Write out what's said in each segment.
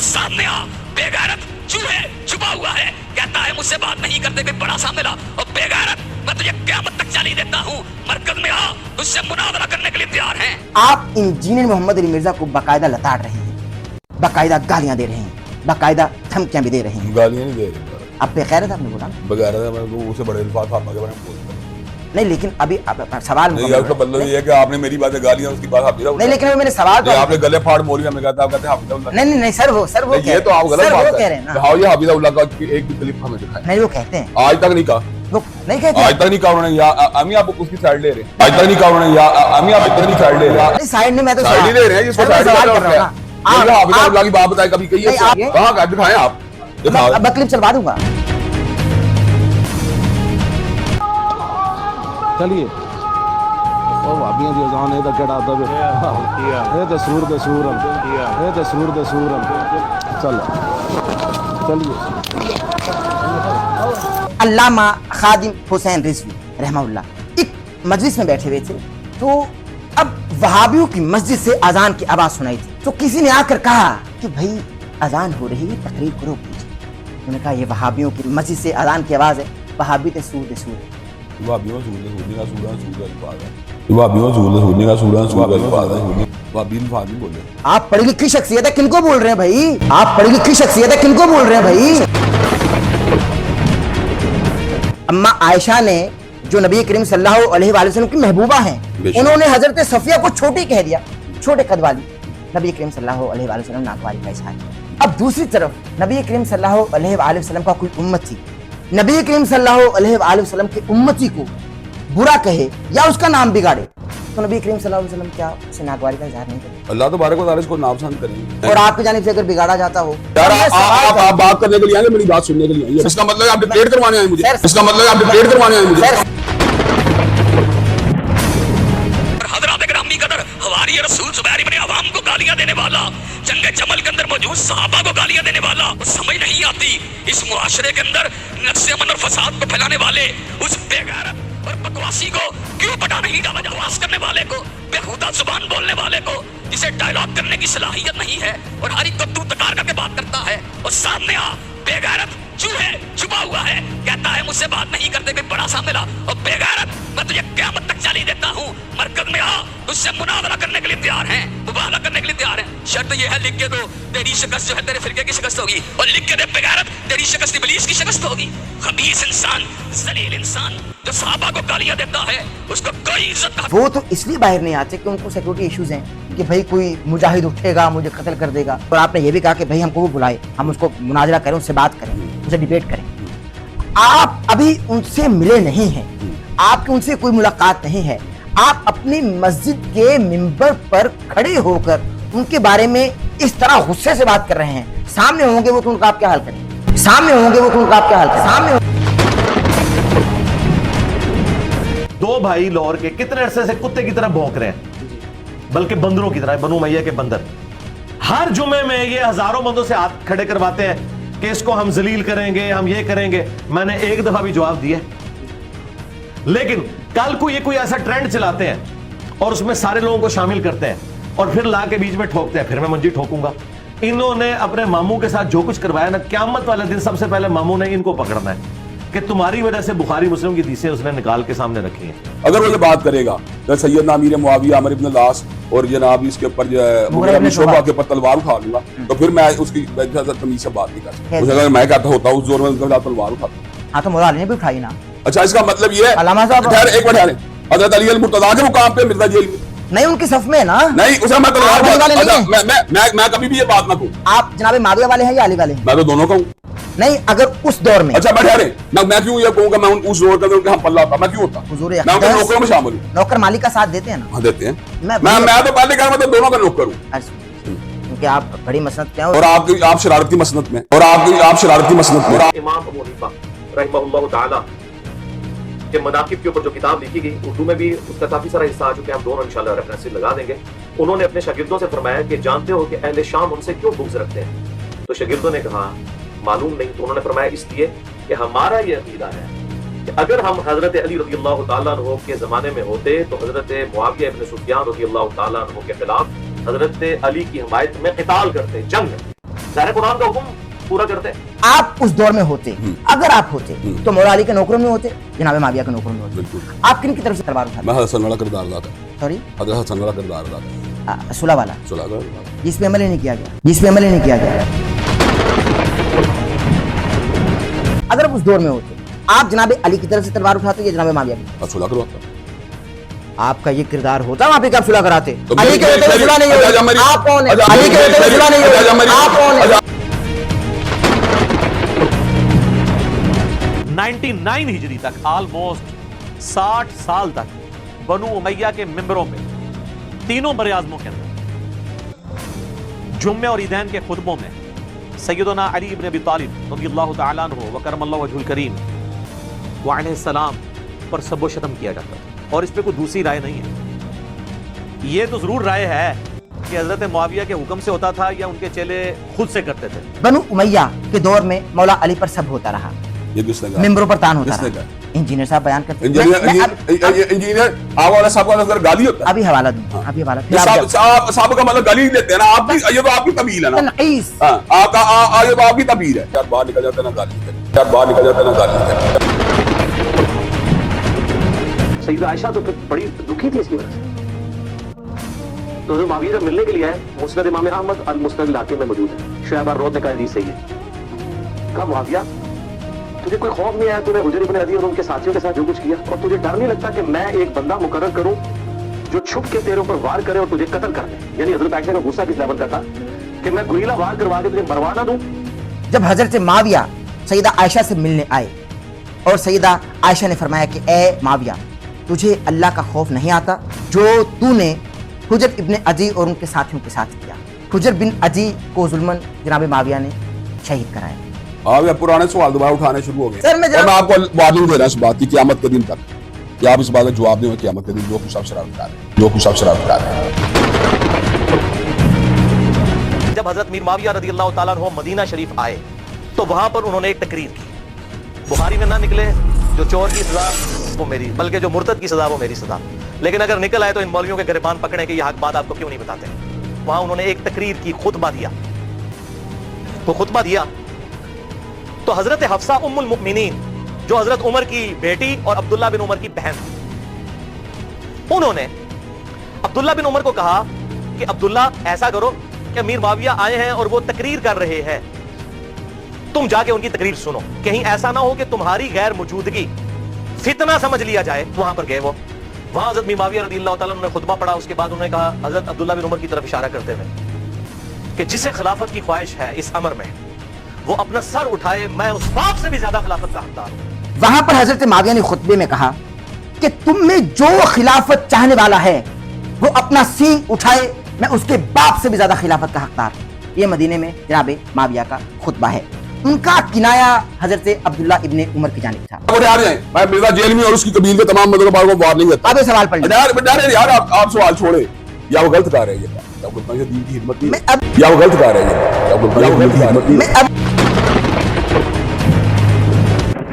اور سامنے آ بے غیرت چوہے چھپا ہوا ہے، کہتا ہے مجھ سے بات نہیں کرتے کوئی بڑا سا ملا، اور بے غیرت میں تجھے قیامت تک جالی دیتا ہوں، مرکز میں آ تجھ سے مناظرہ کرنے کے لیے تیار ہیں۔ آپ انجینئر محمد علی مرزا کو باقاعدہ لتاڑ رہے ہیں، باقاعدہ گالیاں دے رہے ہیں، باقاعدہ دھمکیاں بھی دے رہے ہیں۔ گالیاں نہیں دے رہے، اب بغیرت آپ نے بولا بغیر اسے بڑے الفاظ آپ آگے بڑھیں بولتے نہیں، لیکن ابھی سوال نہیں، آپ کا مطلب یہ ہے کہ آپ نے میری باتیں گالیاں اس کی بات حافظہ نہیں، لیکن میں نے سوال آپ نے گلے پھاڑ مولوی میں کہتا آپ کہتے ہیں حافظہ اللہ نہیں نہیں سر وہ یہ تو آپ غلط بات کہہ رہے ہیں نا، ہاں یہ حافظہ اللہ کا ایک بھی کلپ ہمیں دکھائیں، نہیں وہ کہتے ہیں، آج تک نہیں کہا، وہ نہیں کہتے آج تک نہیں کہا انہوں نے، یا امی آپ اس کی سائڈ لے رہے ہیں، آج تک نہیں کہا انہوں نے، یا امی آپ اتنی سائڈ لے رہے ہیں، سائڈ نہیں، میں تو سائڈ ہی لے رہے ہیں جس کو سائڈ سوال کر رہا ہوں نا، حافظہ اللہ کی بات بتائے کبھی کہی ہے کہاں کا دکھائیں آپ میں کلپ چلوا دوں گا۔ چلیے بھابیاں دی اذان اے تے کیڑا ادب اے تے سور دے سور اے تے سور دے سور چلیے علامہ خادم حسین رضوی رحمہ اللہ ایک مجلس میں بیٹھے ہوئے تھے، تو اب وہابیوں کی مسجد سے اذان کی آواز سنائی تھی، تو کسی نے آ کر کہا کہ بھائی اذان ہو رہی ہے، تقریر کو روک دیجیے۔ انہوں نے کہا یہ وہابیوں کی مسجد سے اذان کی آواز ہے، وہابی تے سور دے سور وہابیوں سور دے سورنے کا سورہ سورہ الفاظ ہے، وہابیوں سور دے سورنے کا سورہ سورہ الفاظ ہے، وہابی الفاظ نہیں بولے۔ آپ پڑھی لکھی شخصیت ہے، کن کو بول رہے ہیں بھائی؟ آپ پڑھی لکھی شخصیت ہے، کن کو بول رہے ہیں بھائی؟ اما عائشہ نے جو نبی کریم صلی اللہ علیہ وآلہ وسلم کی محبوبہ ہیں، انہوں نے حضرت صفیہ کو چھوٹی کہہ دیا، چھوٹے قد والی، نبی کریم صلی اللہ علیہ وآلہ وسلم ناک والی کا اظہار۔ اب دوسری طرف نبی کریم صلی اللہ علیہ وآلہ وسلم کا کوئی امت تھی، نبی کریم صلی اللہ علیہ وآلہ وسلم کے امتی کو برا کہے یا اس کا نام بگاڑے، تو نبی کریم صلی اللہ علیہ وسلم کیا اسے ناگواری کا اظہار نہیں کرتے؟ اللہ تبارک و تعالیٰ اس کو ناپسند کریں گے، اور آپ کی جانب سے اگر بگاڑا جاتا ہو، یار آپ بات کرنے کے لیے آئے میری بات سننے کے لیے آئے، اس کا مطلب ہے آپ ڈکٹیٹ کروانے آئے مجھے، اس کا مطلب ہے آپ ڈکٹیٹ کروانے آئے مجھے۔ حضرات گرامی قدر حواری رسول زبیر ابن عوام کو گالیاں دینے والا، جنگ جمل کے اندر موجود صحابہ کو گالیاں دینے والا، سمجھ نہیں آتی اس معاشرے کے اندر نقص امن اور فساد کو پھیلانے والے اس بے غیرت اور بکواسی کو کیوں پٹا نہیں ڈالا جائے، آواز کرنے والے کو، بےہودہ زبان بولنے والے کو، جسے ڈائلاگ کرنے کی صلاحیت نہیں ہے اور ہر ایک کو تکار کر کے بات کرتا ہے، اور سامنے آ بے غیرت چوہے چھپا ہوا ہے، کہتا ہے مجھ سے بات نہیں کرتے کوئی بڑا سا ملا، اور بے غیرت میں تجھے قیامت تک جالی دیتا ہوں، مرکز میں آ تجھ سے مناظرہ کرنے کے لیے تیار ہیں، مباہلہ کرنے کے لیے تیار ہیں، شرط یہ ہے لکھ کے دو تیری شکست جو ہے تیرے فرقے کی شکست ہوگی، اور لکھ کے دے بے غیرت تیری شکست ابلیس کی شکست ہوگی۔ خبیث انسان، ذلیل انسان جو صحابہ کو گالیاں دیتا ہے اس کو کوئی عزت کا وہ تو اس لیے باہر نہیں آتے کہ ان کو سیکورٹی ایشوز ہیں کہ بھائی کوئی مجاہد اٹھے گا مجھے قتل کر دے گا، اور آپ نے یہ بھی کہا کہ بھائی ہم کو وہ بلائے، ہم اس کو مناظرہ کریں، اس سے بات کریں، اسے ڈیبیٹ کریں۔ آپ ابھی ان سے ملے نہیں ہیں، آپ کی ان سے کوئی ملاقات نہیں ہے، آپ اپنی مسجد کے ممبر پر کھڑے ہو کر ان کے بارے میں اس طرح غصے سے بات کر رہے ہیں، سامنے ہوں گے وہ تو ان کا آپ کیا حال کریں، سامنے ہوں گے وہ تو ان کا آپ کیا حال کریں، سامنے دو بھائی لاہور کے کتنے عرصے سے کتے کی طرح بھونک رہے ہیں، بلکہ بندروں کی طرح، بنو امیہ کے بندر، ہر جمعے میں یہ ہزاروں بندوں سے ہاتھ کھڑے کرواتے ہیں کہ اس کو ہم ذلیل کریں گے، ہم یہ کریں گے۔ میں نے ایک دفعہ بھی جواب دیا، لیکن کل کو یہ کوئی ایسا ٹرینڈ چلاتے ہیں اور اس میں سارے لوگوں کو شامل کرتے ہیں اور پھر لا کے بیچ میں ٹھوکتے ہیں، پھر میں منجی ٹھوکوں گا۔ انہوں نے اپنے ماموں کے ساتھ جو کچھ کروایا نا، قیامت والے دن سب سے پہلے ماموں نے ان کو پکڑنا ہے کہ تمہاری وجہ سے بخاری مسلم کی حدیثیں اس نے نکال کے سامنے رکھی ہیں۔ اگر وہ یہ بات کرے گا کہ سیدنا امیر معاویہ عمر ابن العاص اور جناب اس کے اوپر مغیرہ بن شعبہ کے اوپر تلوار اٹھا لوں گا، تو پھر میں اس کی تمیز سے بات نہیں کر سکتا، اگر میں کہتا ہوتا ہوں زور میں تلوار اٹھاتا ہوں۔ ہاں تو مولا علی نے بھی اٹھائی نا۔ اچھا اس کا مطلب یہ ہے علامہ صاحب ایک بار حضرت علی المرتضیٰ کے مقام پہ مرزا جیل میں نہیں، ان کی صف میں ہے نا، نہیں، اسے میں تلوار میں کبھی بھی یہ بات نہ کہوں۔ آپ جناب معاویہ والے ہیں یا علی والے ہیں؟ میں تو دونوں کا ہوں۔ نہیں، اگر اس دور میں اچھا بیٹھے رہے، میں کیوں یہ کہوں کہ میں اس دور کے اندر ہم پلہ ہوتا، میں کیوں ہوتا، حضور میں ان کے نوکروں میں شامل ہوں۔ نوکر مالک کا ساتھ دیتے ہیں نا؟ ہاں دیتے ہیں، میں تو پہلے کہا میں تو دونوں کا نوکر ہوں، کیونکہ آپ بڑی مسنت کیا اور آپ شرارتی مسنت میں، اور آپ شرارتی مسنت میں۔ امام ابو حنیفہ رحمہ اللہ تعالی کے مناقب کے اوپر جو کتاب لکھی گئی، اردو میں بھی اس کا کافی سارا حصہ آ چکے ہیں، ہم دونوں انشاءاللہ ریفرنس لگا دیں گے۔ انہوں نے اپنے شاگردوں سے فرمایا کہ جانتے ہو کہ اہل شام ان سے کیوں بغض رکھتے ہیں؟ تو شاگردوں نے کہا معلوم نہیں، تو انہوں نے فرمایا اس لیے کہ ہمارا یہ عقیدہ ہے کہ اگر ہم حضرت علی رضی اللہ تعالیٰ عنہ کے زمانے میں ہوتے تو حضرت معاویہ ابن سفیان رضی اللہ تعالیٰ عنہ کے خلاف حضرت علی کی حمایت میں قتال کرتے، جنگ ज़ाहिर कुरान का हुक्म पूरा करते। आप उस दौर में होते, अगर आप होते तो मौला अली के नौकरों में होते, जनाब माविया के नौकरों में होते। बिल्कुल। आप किन की तरफ से तलवार उठाते? मैं हसन वाला किरदार अदा था, सॉरी, हजरत हसन वाला किरदार अदा था, सुलह वाला, सुलह का किरदार। जिस पे अमल ही नहीं किया गया, जिस पे अमल ही नहीं किया गया। अगर आप उस दौर में होते, आप जनाब अली की तरफ से तलवार उठाते या जनाब माविया की? सुलह करवाता। आपका ये किरदार होता वहां पे, क्या आप सुलह कराते? तो अली के होते सुलह नहीं होती। आप कौन है? अली के होते सुलह नहीं होती। आप कौन है? 99 हिजरी तक, ऑलमोस्ट 60 साल तक बनु उमैया के मेंबरों में तीनों बरे-आज़मों के अंदर जुम्मे और ईदैन के खुतबों में सैयदना अली इब्न अबी तालिब रज़ियल्लाहु तआला अन्हु व करमल्लाहु वजहुल करीम व अलैहिस्सलाम पर सब शतम किया जाता था, और इस पे कोई दूसरी राय नहीं है। ये तो जरूर राय है कि हजरत मुआविया के हुक्म से होता था या उनके चेले खुद से करते थे। बनु उमैया के दौर में मौला अली पर सब होता रहा, ये किसने कहा? मेंबरों पर तान होता किसने रहा। कहा? इंजीनियर साहब बयान करते हैं। इंजीनियर आप वाला साहब का मतलब गाली होता है। अभी हवाला दूं, अभी हवाला ये साहब का मतलब गाली लेते हैं ना, आपकी ये तो आपकी तबील है ना। तनकीस। हाँ, आपका ये तो आपकी तबील है। यार बाहर निकल जाते ना गाली निकल, यार बाहर निकल जाते ना गाली निकल। सैयदा आयशा तो फिर बड़ी दुखी थी इसकी वजह से। तो हज़रत मुआविया जब मिलने के लिए आए, मुस्नद इमाम अहमद अल मुस्नद हाकिम में मौजूद है, शुअैब अर्रोद का हदीस सही है। कहा मुआविया तुझे कोई खौफ नहीं आया, तूने हुजर इब्न अदी और उनके साथियों के साथ जो कुछ किया, और तुझे डर नहीं लगता कि मैं एक बंदा मुकर्रर करूं जो छुप के तेरे ऊपर वार करे और तुझे कत्ल कर दे? यानी हज़रत आयशा का गुस्सा किस लेवल का था कि मैं गुरीला वार करवा के तुझे मरवा ना दूं। जब हजरत माविया सैयदा आयशा से मिलने आए और सैयदा आयशा ने फरमाया कि ए माविया, तुझे अल्लाह का खौफ नहीं आता जो तूने हुजर इब्न अजी और उनके साथियों के साथ किया? हुजर बिन अजी को जुल्मन जनाब माविया ने शहीद कराया। आप ये पुराने सवाल दोबारा उठाने शुरू हो गए। सर, मैं आपको वार्निंग दे रहा हूं इस बात की, क़यामत के दिन तक कि आप इस बात का जवाब दें क़यामत के दिन जो कुछ आप शरारत कर रहे हैं, जो कुछ आप शरारत कर रहे हैं। जब हजरत मीर माविया रज़ियल्लाहु ताला अन्हु मदीना शरीफ आए तो वहां पर उन्होंने एक तकरीर की। बुखारी में ना निकले जो चोर की सजा वो मेरी, बल्कि जो मुर्तद की सजा वो मेरी सजा, लेकिन अगर निकल आए तो इन मौलवियों के गिरबान पकड़ने के ये हक बात आपको क्यों नहीं बताते? वहां उन्होंने एक तकरीर की, खुतबा दिया। वो खुतबा दिया तो हजरत हफ्सा उम्मुल मुमिनीन जो हजरत उमर की बेटी और अब्दुल्ला बिन उमर की बहन थी, उन्होंने अब्दुल्ला बिन उमर को कहा कि अब्दुल्ला ऐसा करो कि अमीर माविया आए हैं और वो तकरीर कर रहे हैं, तुम जाके उनकी तकरीर सुनो, कहीं ऐसा ना हो कि तुम्हारी गैर मौजूदगी फितना समझ लिया जाए। वहां पर गए वो, वहां हजरत मीर माविया रज़ियल्लाहु ताला अन्हु ने खुतबा पढ़ा। उसके बाद उन्होंने कहा हजरत अब्दुल्ला बिन उमर की तरफ इशारा करते हुए कि जिसे खिलाफत की ख्वाहिश है इस अमर में वो अपना सर उठाए, मैं उस बाप से भी ज्यादा खिलाफत का हकदार हूं। वहां पर हजरत माविया ने खुतबे में कहा कि तुम में जो खिलाफत चाहने वाला है वो अपना सींग उठाए, मैं उसके बाप से भी ज्यादा खिलाफत का हकदार। ये मदीने में जनाब माविया का खुतबा है। उनका किनाया हजरत अब्दुल्ला इब्ने उमर की जानिब था। मैं मिर्जा जेल में और उसकी कबील के तमाम मदरबार को वार्निंग देता अब ये सवाल पढ़ लीजिए। यार आप सवाल छोड़े, या वो गलत कर रहे हैं, या वो दीन की हिम्मत नहीं, मैं अब या वो गलत कर रहे हैं, या वो दीन की हिम्मत नहीं। मैं अब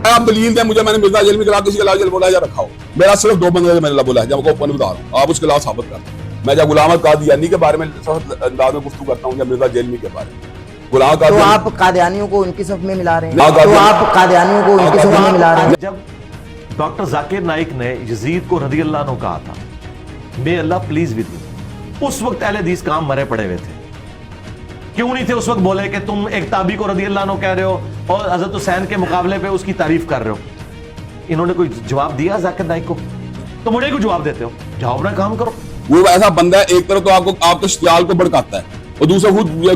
आप दलील दें मुझे, मैंने मिर्जा जेल में खिलाफ किसी के खिलाफ बोला या रखा हो, मेरा सिर्फ 2 बंदे मैंने बोला है, जब मैं ओपन बता रहा हूँ, आप उसके खिलाफ साबित कर। मैं जब गुलाम कादियानी के बारे में अंदाज में गुफ्तगू करता हूँ या मिर्जा जेलमी के बारे में, गुलाम तो आप कादियानियों को उनकी सफ में मिला रहे हैं, तो आप कादियानियों को उनकी सफ में मिला रहे हैं। जब डॉक्टर जाकिर नाइक ने यजीद को रज़ियल्लाहु अन्हु कहा था मे अल्लाह प्लीज विद यू, उस वक्त अहले हदीस काम मरे पड़े हुए थे। क्यों नहीं थे उस वक्त बोले कि तुम एक ताबी को रज़ियल्लाहु अन्हु कह रहे हो और हजरत हुसैन के मुकाबले पे उसकी तारीफ कर रहे हो? इन्होंने कोई जवाब दिया जाकिर नाइक को? तो मुझे क्यों जवाब देते हो? जाओ अपना काम करो। वो ऐसा बंदा है, एक तरफ तो आपके इश्तियाल को भड़काता है और दूसरा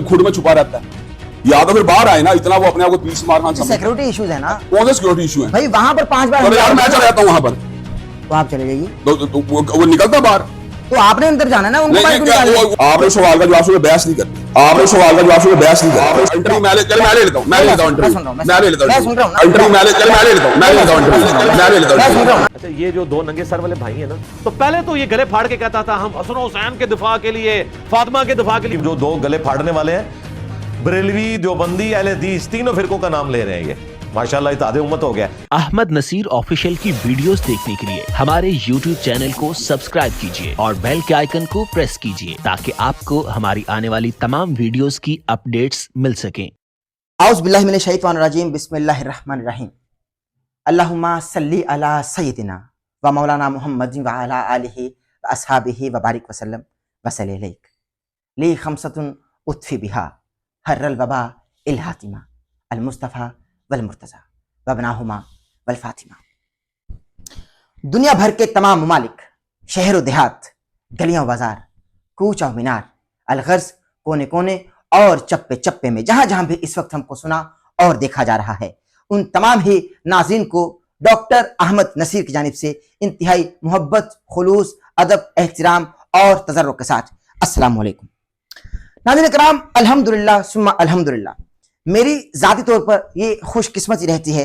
खुद में छुपा रहता है। या तो फिर बाहर आए ना, इतना वो अपने आप को तीस मार खान समझता है। सिक्योरिटी इश्यूज है ना। कौन से सिक्योरिटी इशू है भाई? वहां पर 5 बार यार मैं चला जाता हूँ वहां पर, तो आप चले जाइए, तो वो निकलता बाहर। तो आपने अंदर जाना है ना, उनको बाहर क्यों नहीं, निकालना? आपने सवाल का जवाब सुन बहस नहीं करती, आपने सवाल का जवाब सुन बहस नहीं करती। इंटरव्यू मैं ले लेता हूँ, मैं ले लेता हूँ इंटरव्यू, मैं ले लेता हूँ इंटरव्यू, मैं ले लेता हूँ, मैं ले लेता हूँ इंटरव्यू, मैं ले लेता हूँ। अच्छा, ये जो 2 नंगे सर वाले भाई है ना, तो पहले तो ये गले फाड़ के कहता था हम हसन हुसैन के दिफा के लिए, फातिमा के दिफा के लिए। जो 2 गले फाड़ने वाले हैं, बरेलवी, देवबंदी, अहले हदीस, तीनों फिरकों का नाम ले रहे हैं ये। माशाल्लाह इत्तेहाद उम्मत हो गया। अहमद नसीर ऑफिशियल की वीडियोस देखने के लिए हमारे YouTube चैनल को सब्सक्राइब कीजिए और बेल के आइकन को प्रेस कीजिए ताकि आपको हमारी आने वाली तमाम वीडियोस की अपडेट्स मिल सकें। आउज़ बिल्लाहि मिनश शैतानिर रजीम, बिस्मिल्लाहिर रहमानिर रहीम। अल्लाहुम्मा सल्ली अला सय्यिदिना व मौलाना मुहम्मदिन व अला आलिहि व अस्हाबिहि व बारिक वसल्लम वसल्लि अलैक ली खमसतुन उत्फी बिहा हर्रल वबा इल हातिमा अल मुस्तफ़ा वल मुर्तज़ा वबनाहुमा वल फातिमा। दुनिया भर के तमाम ममालिक, शहर व देहात, गलियां बाजार, कूच और मीनार, अलगर्ज, कोने कोने और चप्पे चप्पे में जहां जहां भी इस वक्त हमको सुना और देखा जा रहा है, उन तमाम ही नाज़रीन को डॉक्टर अहमद नसीर की जानिब से इंतहाई मोहब्बत, खुलूस, अदब, एहतराम और तजर्रुक के साथ अस्सलाम वालेकुम। नाज़रीन कराम, अल्हम्दुलिल्लाह सुम्मा अल्हम्दुलिल्लाह, मेरी ज़ाती तौर पर ये खुशकिस्मती रहती है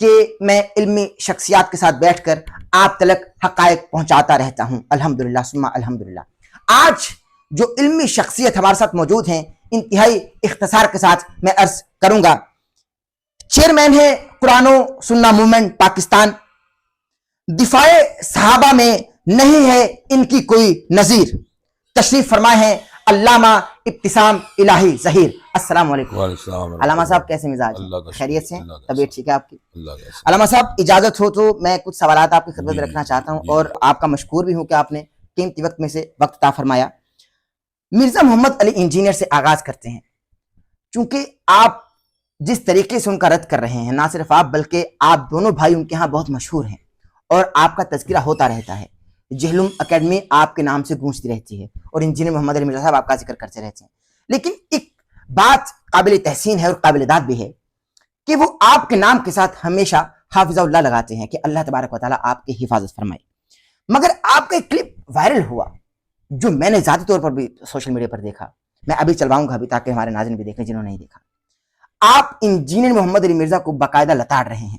कि मैं इल्मी शख्सियात के साथ बैठकर आप तलक हक़ाइक़ पहुँचाता रहता हूँ। अल्हम्दुलिल्लाह सुम्मा अल्हम्दुलिल्लाह। आज जो इल्मी शख्सियत हमारे साथ मौजूद हैं, इंतहाई इख्तिसार के साथ मैं अर्ज करूंगा। चेयरमैन है कुरानो सुन्ना मूवमेंट पाकिस्तान, दिफाए सहाबा में नहीं है इनकी कोई नजीर। तशरीफ फरमाए हैं अल्लामा इब्तिसाम इलाही ज़हीर। अस्सलाम वालेकुम। अल्लामा साहब कैसे मिजाज, खैरियत से, तबीयत ठीक है आपकी? अल्लामा साहब इजाजत हो तो मैं कुछ सवालात आपकी खिदमत में रखना चाहता हूँ और आपका मशकूर भी हूँ कि आपने कीमती वक्त में से वक्त अता फरमाया। मिर्जा मोहम्मद अली इंजीनियर से आगाज करते हैं, चूंकि आप जिस तरीके से उनका रद्द कर रहे हैं, ना सिर्फ आप बल्कि आप दोनों भाई उनके यहाँ बहुत मशहूर हैं और आपका तज़किरा होता रहता है। जहलुम एकेडमी आपके नाम से गूंजती रहती है और इंजीनियर मोहम्मद अली मिर्जा साहब आपका जिक्र करते रहते हैं। लेकिन एक बात काबिल तहसीन है और काबिल दाद भी है कि वो आपके नाम के साथ हमेशा हाफिज़ुल्लाह लगाते हैं कि अल्लाह तबारक व तआला आपकी हिफाजत फरमाए। मगर आपका एक क्लिप वायरल हुआ जो मैंने ज़ाती तौर पर भी सोशल मीडिया पर देखा, मैं अभी चलवाऊंगा अभी ताकि हमारे नाज़रीन भी देखें जिन्होंने नहीं देखा। आप इंजीनियर मोहम्मद अली मिर्जा को बाकायदा लताड़ रहे हैं,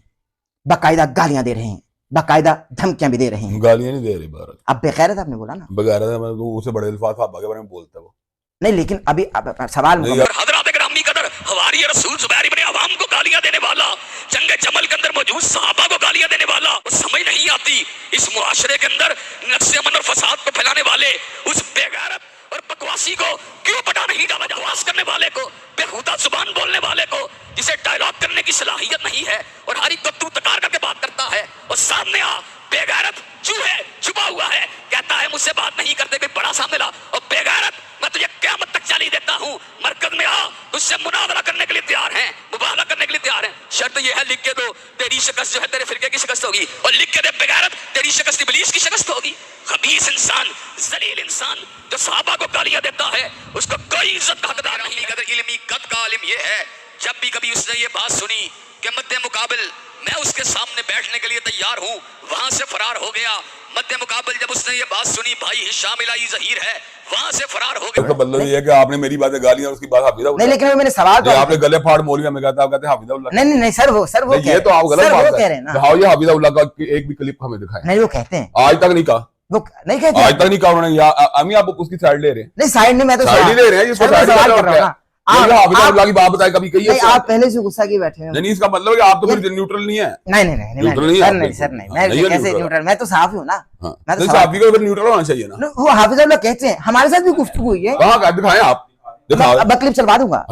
बाकायदा गालियां दे रहे हैं, बाकायदा धमकियां भी दे रहे हैं। गालियां नहीं दे रही भारत, अब बेगैरत आपने बोला ना, बेगैरत उसे बड़े अल्फाज साहब के बारे में बोलता है वो नहीं, लेकिन अभी सवाल हज़रात गिरामी कदर हवारी रसूल ज़ुबैर इब्न अवाम को गालियां देने वाला, जंगे जमल के अंदर मौजूद सहाबा को गालियां देने वाला, समझ नहीं आती इस मुआशरे के अंदर नक्शे अमन और फसाद को फैलाने वाले उस बेगैरत और बकवासी को क्यों पटा नहीं डाला? बकवास करने वाले को, बेहुदा जुबान बोलने वाले को, जिसे डायलॉग करने की सलाहियत नहीं है और हर एक को तू तकार करके बात करता है और सामने आ बेगैरत चूहे छुपा हुआ है, कहता है मुझसे बात नहीं करते, कोई बड़ा सामने ला, और बेगैरत मैं तुझे क़यामत तक जाली देता हूँ, मरकज में आ, तुझसे मुनाजरा करने के लिए तैयार हैं, मुबाहला करने के लिए तैयार हैं। शर्त यह है लिख के दो, तेरी शिकस्त जो है तेरे फिरके की शिकस्त होगी, और लिख के दे बेगैरत तेरी शिकस्त इब्लीस की शिकस्त होगी। खबीस इंसान, जलील इंसान जो सहाबा को गालियां देता है उसको कोई इज्जत का हकदार नहीं। अगर इल्मी कद का आलिम ये है, जब भी कभी उसने ये बात सुनी कि मद्दे मुकाबिल मैं उसके सामने बैठने के लिए तैयार हूँ, वहां से फरार हो गया। मद्दे मुकाबिल जब उसने ये बात सुनी भाई हिशाम इलाही ज़हीर है, वहां से फरार हो गया। मतलब ये है कि आपने मेरी बातें गालियां उसकी बात हाफिज़ा नहीं, लेकिन मैंने सवाल तो आपने गले फाड़ मौलवी में कहता, आप कहते हैं हाफिज़ा। नहीं नहीं सर, वो ये तो आप गलत बात कह रहे हैं ना। दिखाओ ये हाफिज़ा का एक भी क्लिप हमें दिखाएं। नहीं, वो कहते हैं, आज तक नहीं कहा, वो नहीं कहते, आज तक नहीं कहा उन्होंने। या अमी आप उसकी साइड ले रहे हैं? नहीं साइड नहीं, मैं तो साइड ही ले रहे हैं, इसको साइड सवाल कर रहा हूँ ना। हाफिज़ा की बात बताए कभी कही? आप पहले से गुस्सा की बैठे हैं। नहीं, इसका मतलब है कि आप तो फिर न्यूट्रल नहीं है। नहीं नहीं नहीं सर, नहीं मैं कैसे न्यूट्रल, मैं तो साफ हूँ ना। मैं तो साफी को फिर न्यूट्रल होना चाहिए ना। वो हाफिज़ुल्लाह कहते हैं, हमारे साथ भी गुफ्तगू हुई है। कहाँ दिखाएं आप, दिखाओ। अब क्लिप चलवा दूंगा,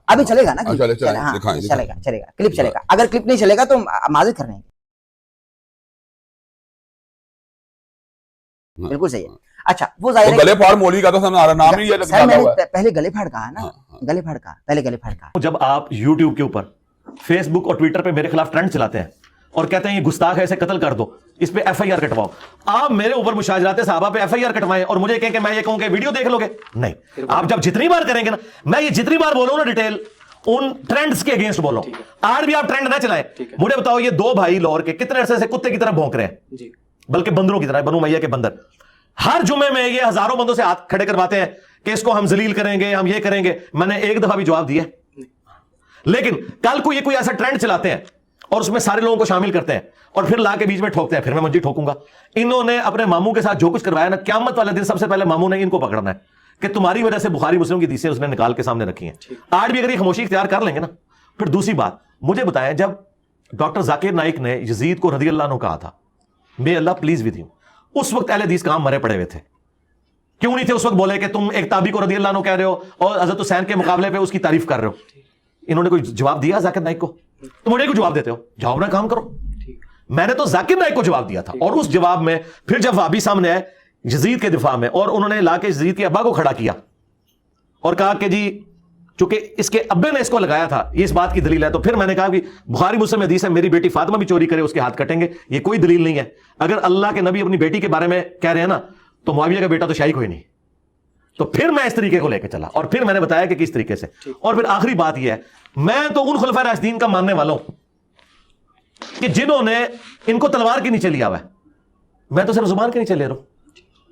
अभी चलेगा ना? चलेगा, क्लिप चलेगा। अगर क्लिप नहीं चलेगा तो माज़िर कर रहे हैं। बिल्कुल सही है। अच्छा, वो जाहिर है गले फाड़ मौलवी का तो नाम ही ये सर, मैंने पहले गले फाड़ कहा ना, गले फाड़ कहा, पहले गले फाड़ कहा। जब आप YouTube के ऊपर, Facebook और ट्विटर पे मेरे खिलाफ ट्रेंड चलाते हैं और कहते हैं ये गुस्ताख है, इसे कत्ल कर दो, इस पे FIR कटवाओ, आप मेरे ऊपर मुशाजरात सहाबा पे FIR कटवाएं और मुझे कहें कि मैं ये कहूं कि वीडियो देख लोगे? नहीं, आप जब जितनी बार करेंगे ना, मैं ये जितनी बार बोलूं ना डिटेल उन ट्रेंड्स के अगेंस्ट बोलो, आज भी आप ट्रेंड ना चलाएं। मुझे बताओ ये दो भाई लाहौर के कितने अरसे से कुत्ते की तरह भौंक रहे हैं, बल्कि बंदरों की तरह, बनु मैया के बंदर। हर जुमे में ये हजारों बंदों से हाथ खड़े करवाते हैं कि इसको हम जलील करेंगे, हम ये करेंगे। मैंने एक दफा भी जवाब दिया, लेकिन कल को ये कोई ऐसा ट्रेंड चलाते हैं और उसमें सारे लोगों को शामिल करते हैं और फिर ला के बीच में ठोकते हैं, फिर मैं मुझे ठोकूंगा। इन्होंने अपने मामू के साथ जो कुछ करवाया ना, क़यामत वाले दिन सबसे पहले मामू ने इनको पकड़ना है कि तुम्हारी वजह से बुखारी मुस्लिम की हदीसें उसने निकाल के सामने रखी हैं। आज भी अगर ये खामोशी इख्तियार कर लेंगे ना, फिर दूसरी बात मुझे बताएं, जब डॉक्टर जाकिर नाइक ने यजीद को रज़ी अल्लाह अन्हु कहा था, मे अल्लाह प्लीज विद यू। उस वक्त अहले हदीस कहां मरे पड़े हुए थे? क्यों नहीं थे उस वक्त बोले कि तुम एक ताबी को रज़ी अल्लाह अन्हु कह रहे हो और हज़रत हुसैन के मुकाबले पे उसकी तारीफ कर रहे हो? इन्होंने कोई जवाब दिया जाकिर नाइक को? तो मुझे क्यों जवाब देते हो? जाओ अपना काम करो। मैंने तो जाकिर नाइक को जवाब दिया था, और उस जवाब में फिर जब वहाबी सामने आए यजीद के दिफा में, और उन्होंने लाके यजीद के अब्बा को खड़ा किया और कहा कि जी चूंकि इसके अब्बे ने इसको लगाया था, ये इस बात की दलील है, तो फिर मैंने कहा कि बुखारी मुस्लिम हदीस है, मेरी बेटी फातिमा भी चोरी करे उसके हाथ कटेंगे, ये कोई दलील नहीं है। अगर अल्लाह के नबी अपनी बेटी के बारे में कह रहे हैं ना, तो मुआविया का बेटा तो शाही कोई नहीं। तो फिर मैं इस तरीके को लेकर चला, और फिर मैंने बताया कि किस तरीके से। और फिर आखिरी बात यह है, मैं तो उन खुलफा राशिदीन का मानने वाला हूं कि जिन्होंने इनको तलवार के नीचे लिया हुआ है। मैं तो सिर्फ जुबान के नीचे ले रहा हूं,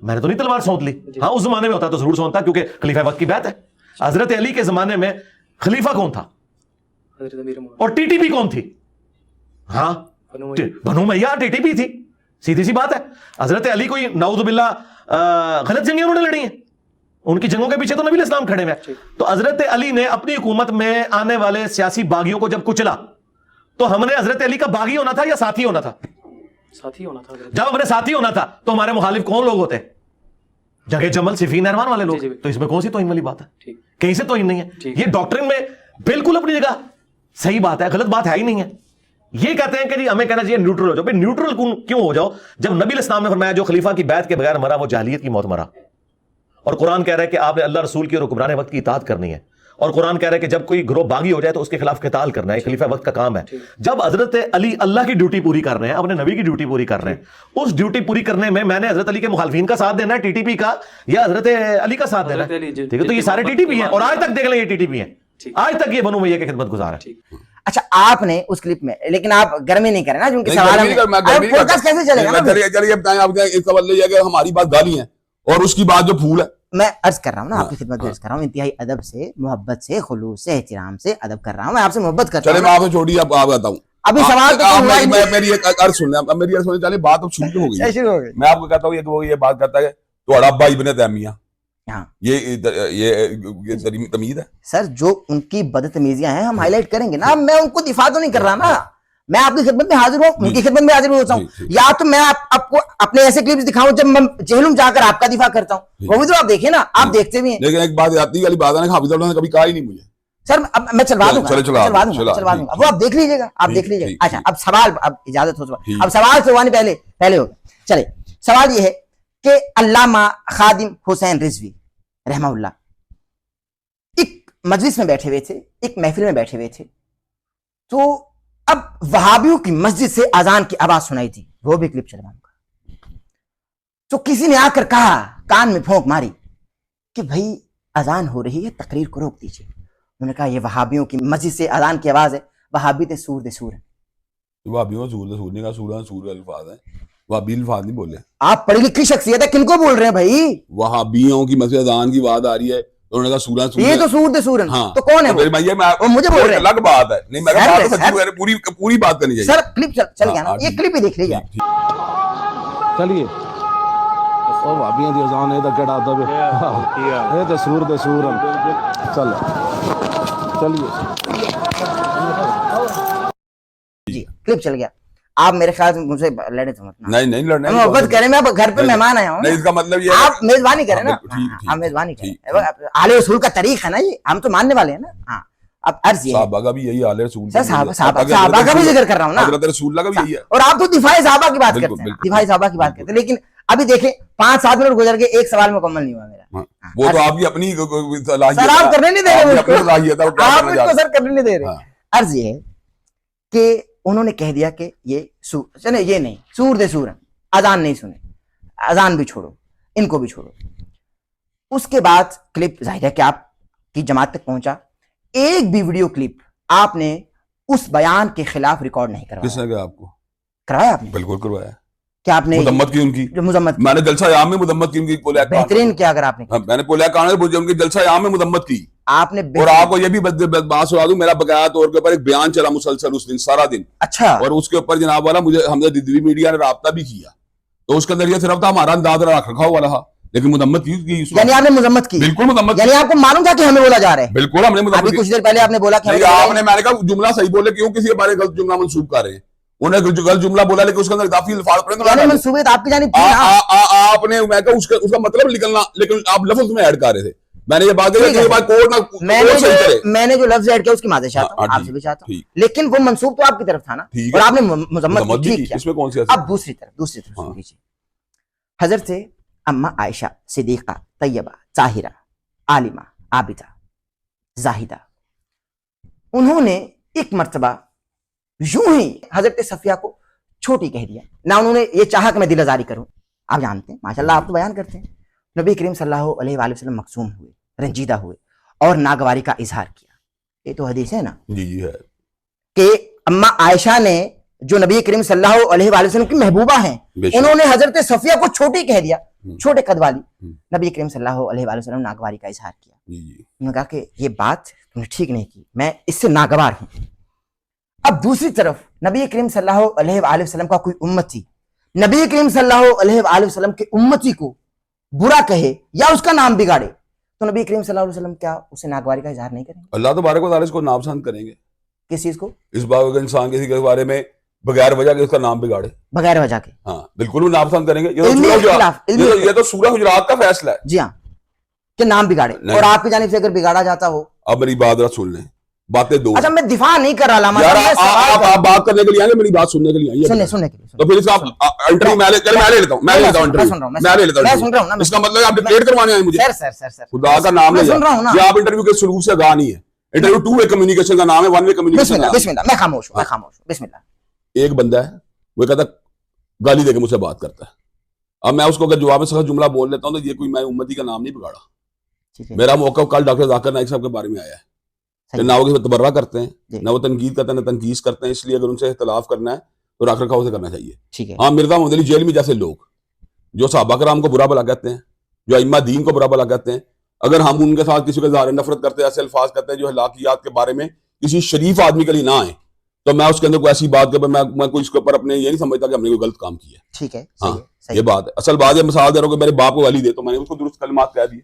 मैंने तो नहीं तलवार सौंप ली। हाँ, उस जमाने में होता तो जरूर सौंपता, क्योंकि खलीफा वक्त की बात है। हजरत अली के जमाने में खलीफा कौन था और टीटीपी कौन थी? हाँ, बनु मैया टीटीपी थी, सीधी सी बात है। हजरत अली कोई नाउजुबिल्लाह गलत जंगें उन्होंने लड़ी हैं, उनकी जंगों के पीछे तो नबी इस्लाम खड़े हैं। तो हजरत अली ने अपनी हुकूमत में आने वाले सियासी बागियों को जब कुचला, तो हमने हजरत अली का बागी होना था या साथी होना था? साथी होना था। जब हमने साथी होना था तो हमारे मुखालिफ कौन लोग होते? जगह जमल सिफीन नहरवान वाले लोग। तो इसमें कौन सी तौहीन वाली बात है? कहीं से तौहीन नहीं है। ये डॉक्ट्रिन में बिल्कुल अपनी जगह सही बात है, गलत बात है ही नहीं है। ये कहते हैं कि जी हमें कहना चाहिए न्यूट्रल हो जाओ। भाई न्यूट्रल क्यों हो जाओ जब नबी इस्लाम ने फरमाया जो खलीफा की बैत के बगैर मरा वो जाहिलियत की मौत मरा। और कुरान कह रहा है कि आपने अल्लाह रसूल की और हुक्मरान वक्त की इताअत करनी है। और कुरान कह रहा है कि जब कोई ग्रोह बागी हो जाए तो उसके खिलाफ क़िताल करना है, खलीफा वक्त का काम है। जब हजरत अली अल्लाह की ड्यूटी पूरी कर रहे हैं, अपने नबी की ड्यूटी पूरी कर रहे हैं, उस ड्यूटी पूरी करने में मैंने हजरत अली के मुखालिफिन का साथ देना है, टीटीपी का, या हजरत अली का साथ देना है? ठीक है, तो ये सारे टीटीपी हैं, और आज तक देख लें ये टीटीपी हैं, आज तक ये बनु मैया की खिदमत गुजार है। अच्छा, आपने उस क्लिप में, लेकिन आप गर्मी नहीं करें ना, जो उनके सवाल कैसे चलेगा? चलिए बताएं आप, इसका मतलब ये है कि हमारी बात गाली है और उसकी बात जो फूल है। मैं अर्ज कर रहा हूँ ना, आपकी खिदमत में अर्ज कर रहा हूँ, इंतहाई अदब से, मोहब्बत से, खुलूस से, एहतराम से अदब कर रहा हूँ। मैं आपसे मोहब्बत करता हूँ। चले मैं आपसे छोड़िए, अब आप बताऊं अभी सवाल तो मेरी एक अर्ज सुनना, मेरी अर्ज सुनने चले, बात अब शुरू हो गई। मैं आपको कहता हूँ वो ये बात करता है तो अब्बा इब्ने तैमिया, ये तमीज है सर। जो उनकी बदतमीजियां हैं हम हाईलाइट करेंगे ना, मैं उनको दिफा तो नहीं कर रहा ना, मैं आपकी खिदमत में हाजिर हूँ, उनकी खिदमत में हाजिर होता हूँ। या तो मैं आपको अपने ऐसे क्लिप्स दिखाऊं जब मैं जेहलुम जाकर आपका दिफा करता हूँ, वो भी तो आप देखिए ना, आप देखते भी हैं। लेकिन एक बात आती वाली बात है, हाफिज ने कभी कहा ही नहीं मुझे। सर अब मैं चलवा दूंगा, वो आप देख लीजिएगा, आप देख लीजिएगा। अच्छा, अब सवाल, अब इजाजत हो, अब सवाल से पहले हो चले। सवाल ये है कि अल्लामा खादिम हुसैन रिजवी रहमहुल्लाह एक मजलिस में बैठे हुए थे, एक महफिल में बैठे हुए थे, तो अब वहाबियों की मस्जिद से अजान की आवाज सुनाई थी, वो भी क्लिप चलवाऊंगा। तो किसी ने आकर कहा, कान में फोंक मारी कि भाई अजान हो रही है, तकरीर को रोक दीजिए। उन्होंने कहा ये वहाबियों की मस्जिद से अजान की आवाज है, वहाबी ते सूर दे सूर है। वहाबियों सूर दे सूर नहीं कहा, सूर अल्फाज है, वहाबी अल्फाज नहीं बोले। आप पढ़ी लिखी शख्सियत है, किनको बोल रहे हैं भाई? वहाबियों की मस्जिद अजान की आवाज आ रही है, तो उन्होंने कहा सूरा ये तो सूर दे सूरन। हाँ, तो कौन है वो? मुझे बोल रहे हैं, अलग बात है। नहीं, मेरा बात तो सच्ची है, पूरी बात करनी चाहिए। सर क्लिप चल गया ना, ये क्लिप ही देख लीजिए। चलिए ओ भाबियां दी अजान ए दा केड़ा अदब है, ए ते सूर दे सूर चल चलिए जी, क्लिप चल गया। आप मेरे ख्याल से मुझसे लड़े तो मत ना। नहीं लड़ने, मोहब्बत करें, मैं घर पे मेहमान आया हूँ। नहीं, इसका मतलब ये आप मेजबानी करें ना, आप मेजबानी करें। आले रसूल का तरीका है ना ये, हम तो मानने वाले हैं ना। हाँ, अब अर्ज ये साहबा का भी यही आले रसूल, साहबा का भी जिक्र कर रहा हूँ ना, हज़रत रसूल का भी यही है। और आप तो दिफाए साहबा की बात करते हैं, दिफाए साहबा की बात करते हैं। लेकिन अभी देखें 5-7 मिनट गुजर गए, एक सवाल मुकम्मल नहीं हुआ मेरा। वो तो आपकी अपनी सर, आप करने नहीं दे रहे, आप मुझको सर करने नहीं दे रहे। अर्ज ये है कि उन्होंने कह दिया कि ये चले, ये नहीं, सूर दे सूरन, अजान नहीं सुने, अजान भी छोड़ो, इनको भी छोड़ो। उसके बाद क्लिप जाहिर है कि आपकी जमात तक पहुंचा, एक भी वीडियो क्लिप आपने उस बयान के खिलाफ रिकॉर्ड नहीं करवाया। किसने कहा आपको? कराया आपने? बिल्कुल करवाया। क्या आपने मुजम्मत की उनकी? जो मुजम्मत, मैंने जलसा याम में मुजम्मत की उनकी, बेहतरीन क्या अगर आपने, मैंने पोलिया कान उनकी जलसा याम में मुजम्मत की आपने। और आपको ये भी बात सुना दूं, मेरा बकाया तौर के ऊपर एक बयान चला मुसलसल उस दिन सारा दिन। अच्छा। और उसके ऊपर जनाब वाला मुझे हमने दिल्ली मीडिया ने राब्ता भी किया, तो उसके अंदर ये सिर्फ था हमारा अंदाज रख रखा हुआ रहा لیکن مذمت کی یعنی آپ نے مذمت کی؟ بالکل مذمت، یعنی آپ کو معلوم تھا کہ ہمیں بولا جا رہا ہے؟ بالکل ہم نے مذمت ابھی کچھ دیر پہلے آپ نے بولا کہ آپ نے، میں نے کہا جملہ صحیح بولے، کیوں کسی کے بارے میں غلط جملہ منسوب کر رہے ہیں؟ انہیں غلط جملہ بولا لیکن اس کے اندر اضافی الفاظ پڑے، منصوبے آپ کی جانب آپ نے، میں کہا اس کا مطلب نکلنا، لیکن آپ لفظ میں ایڈ کر رہے تھے. میں نے یہ بات میں نے جو لفظ ایڈ کیا اس کی معذرت چاہتا ہوں، آپ سے بھی چاہتا ہوں، لیکن وہ منسوب تو آپ کی طرف تھا نا، اور آپ نے مذمت کی. ٹھیک ہے، اب دوسری طرف سن لیجیے. حضرت اما عائشہ صدیقہ طیبہ طاہرہ عالمہ عابدہ زاہدہ، انہوں نے ایک مرتبہ یوں ہی حضرت صفیہ کو چھوٹی کہہ دیا، نہ انہوں نے یہ چاہا کہ میں دل آزاری کروں. آپ جانتے ہیں ماشاءاللہ، آپ تو بیان کرتے ہیں، نبی کریم صلی اللہ علیہ وآلہ وسلم مقصوم ہوئے، رنجیدہ ہوئے اور ناگواری کا اظہار کیا. یہ تو حدیث ہے نا جی ہے کہ اما عائشہ نے جو نبی کریم صلی اللہ علیہ وآلہ وسلم کی محبوبہ ہیں، انہوں نے حضرت صفیہ کو چھوٹی کہہ دیا، چھوٹے قد والی. نبی کریم صلی اللہ علیہ وآلہ وسلم ناگواری کا اظہار کیا. انہوں نے کہا کہ یہ بات تم نے ٹھیک نہیں کی، میں اس سے ناگوار ہوں. اب دوسری طرف نبی کریم صلی اللہ علیہ وآلہ وسلم کا کوئی امتی نبی کریم صلی اللہ علیہ وآلہ وسلم کے امتی کو برا کہے یا اس کا نام بگاڑے تو نبی کریم صلی اللہ علیہ وسلم کیا اسے ناگواری کا اظہار نہیں کریں گے؟ اللہ تبارک و تعالیٰ اس کو ناپسند کریں گے. کس چیز کو؟ اس بات کا انسان کسی کے بارے میں بغیر وجہ کے اس کا نام بگاڑے، بغیر وجہ کے. ہاں بالکل وہ ناپسند کریں گے. یہ تو سورہ حجرات کا فیصلہ ہے. جی ہاں، کہ نام بگاڑے. اور آپ کی جانب سے اگر بگاڑا جاتا ہو، اب میری بات سن لیں، باتیں دو. اچھا میں دفاع نہیں کر رہا، آپ بات کرنے کے لیے آئے، میری بات سننے کے لیے آئیے. سننے کے لیے تو پھر اس کا انٹرویو میں لے لیتا ہوں. اس کا مطلب آپ ڈکلیئر کروانے آئے مجھے؟ خدا کا نام لے آپ انٹرویو کے سلوک سے آگاہ نہیں ہے. انٹرویو 2 وے کمیونیکیشن کا نام ہے، 1 وے کمیونیکیشن. بسم اللہ، میں خاموش ہوں. بسم اللہ. ایک بندہ ہے، وہ کہتا گالی دے کے مجھ سے بات کرتا ہے. اب میں اس کو اگر جواب میں سخت جملہ بول لیتا ہوں تو یہ کوئی میں امتی کا نام نہیں بگاڑا. میرا موقف کل ڈاکٹر ذاکر نائک صاحب کے بارے میں آیا ہے، نہ وہ تبرہ کرتے ہیں، نہ وہ تنقید کرتے ہیں، نہ تنقید کرتے ہیں. اس لیے اگر ان سے اختلاف کرنا ہے تو رکھ رکھاؤ سے کرنا چاہیے. ہاں، مرزا محمد علی جیل میں جیسے لوگ جو صحابہ کرام کو برا بلا کہتے ہیں، جو ائمہ دین کو برا بلا کہتے ہیں، اگر ہم ان کے ساتھ کسی کے اظہار نفرت کرتے ہیں، ایسے الفاظ کرتے ہیں جو ہلاکیات کے بارے میں کسی شریف آدمی کے لیے نہ آئے، تو میں اس کے اندر کوئی ایسی بات کہ میں کوئی اس کے اوپر اپنے یہ نہیں سمجھتا کہ ہم نے کوئی غلط کام کیا ہے. ٹھیک ہے، یہ بات ہے. اصل بات ہے، مثال دے رہا ہوں کہ میرے باپ کو گالی دے تو میں نے اس کو درست کلمات کہہ دیے.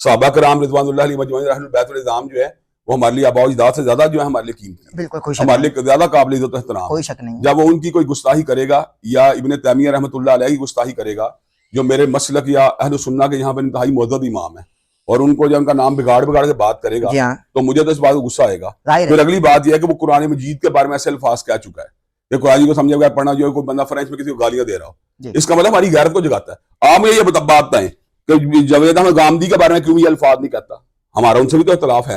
صحابہ کرام رضوان اللہ علیہ مجمعین اہل بیت النظام جو ہے وہ ہمارے لیے آباء و اجداد سے زیادہ جو ہے ہمارے لیے قیمتی ہے، ہمارے لیے زیادہ قابل عزت و احترام. کوئی شک نہیں. جب وہ ان کی کوئی گستاخی کرے گا یا ابن تیمیہ رحمۃ اللہ علیہ کی گستاخی کرے گا، جو میرے مسلک یا اہل سنہ کے یہاں پہ انتہائی معزز امام ہے، اور ان کو جب ان کا نام بگاڑ کے بات کرے گا تو مجھے تو اس بات کو غصہ آئے گا. پھر اگلی بات یہ ہے کہ وہ قرآن مجید کے بارے میں ایسے الفاظ کہہ چکا ہے کہ قرآن کو سمجھے بغیر پڑھنا جو ہے کوئی بندہ فرینچ میں کسی کو گالیاں دے رہا ہو، اس کا مطلب ہماری غیرت کو جگاتا ہے. آپ مجھے یہ بات بتائیں کہ جاوید احمد گامدی کے بارے میں کیوں یہ الفاظ نہیں کہتا؟ ہمارا ان سے بھی تو اختلاف ہے.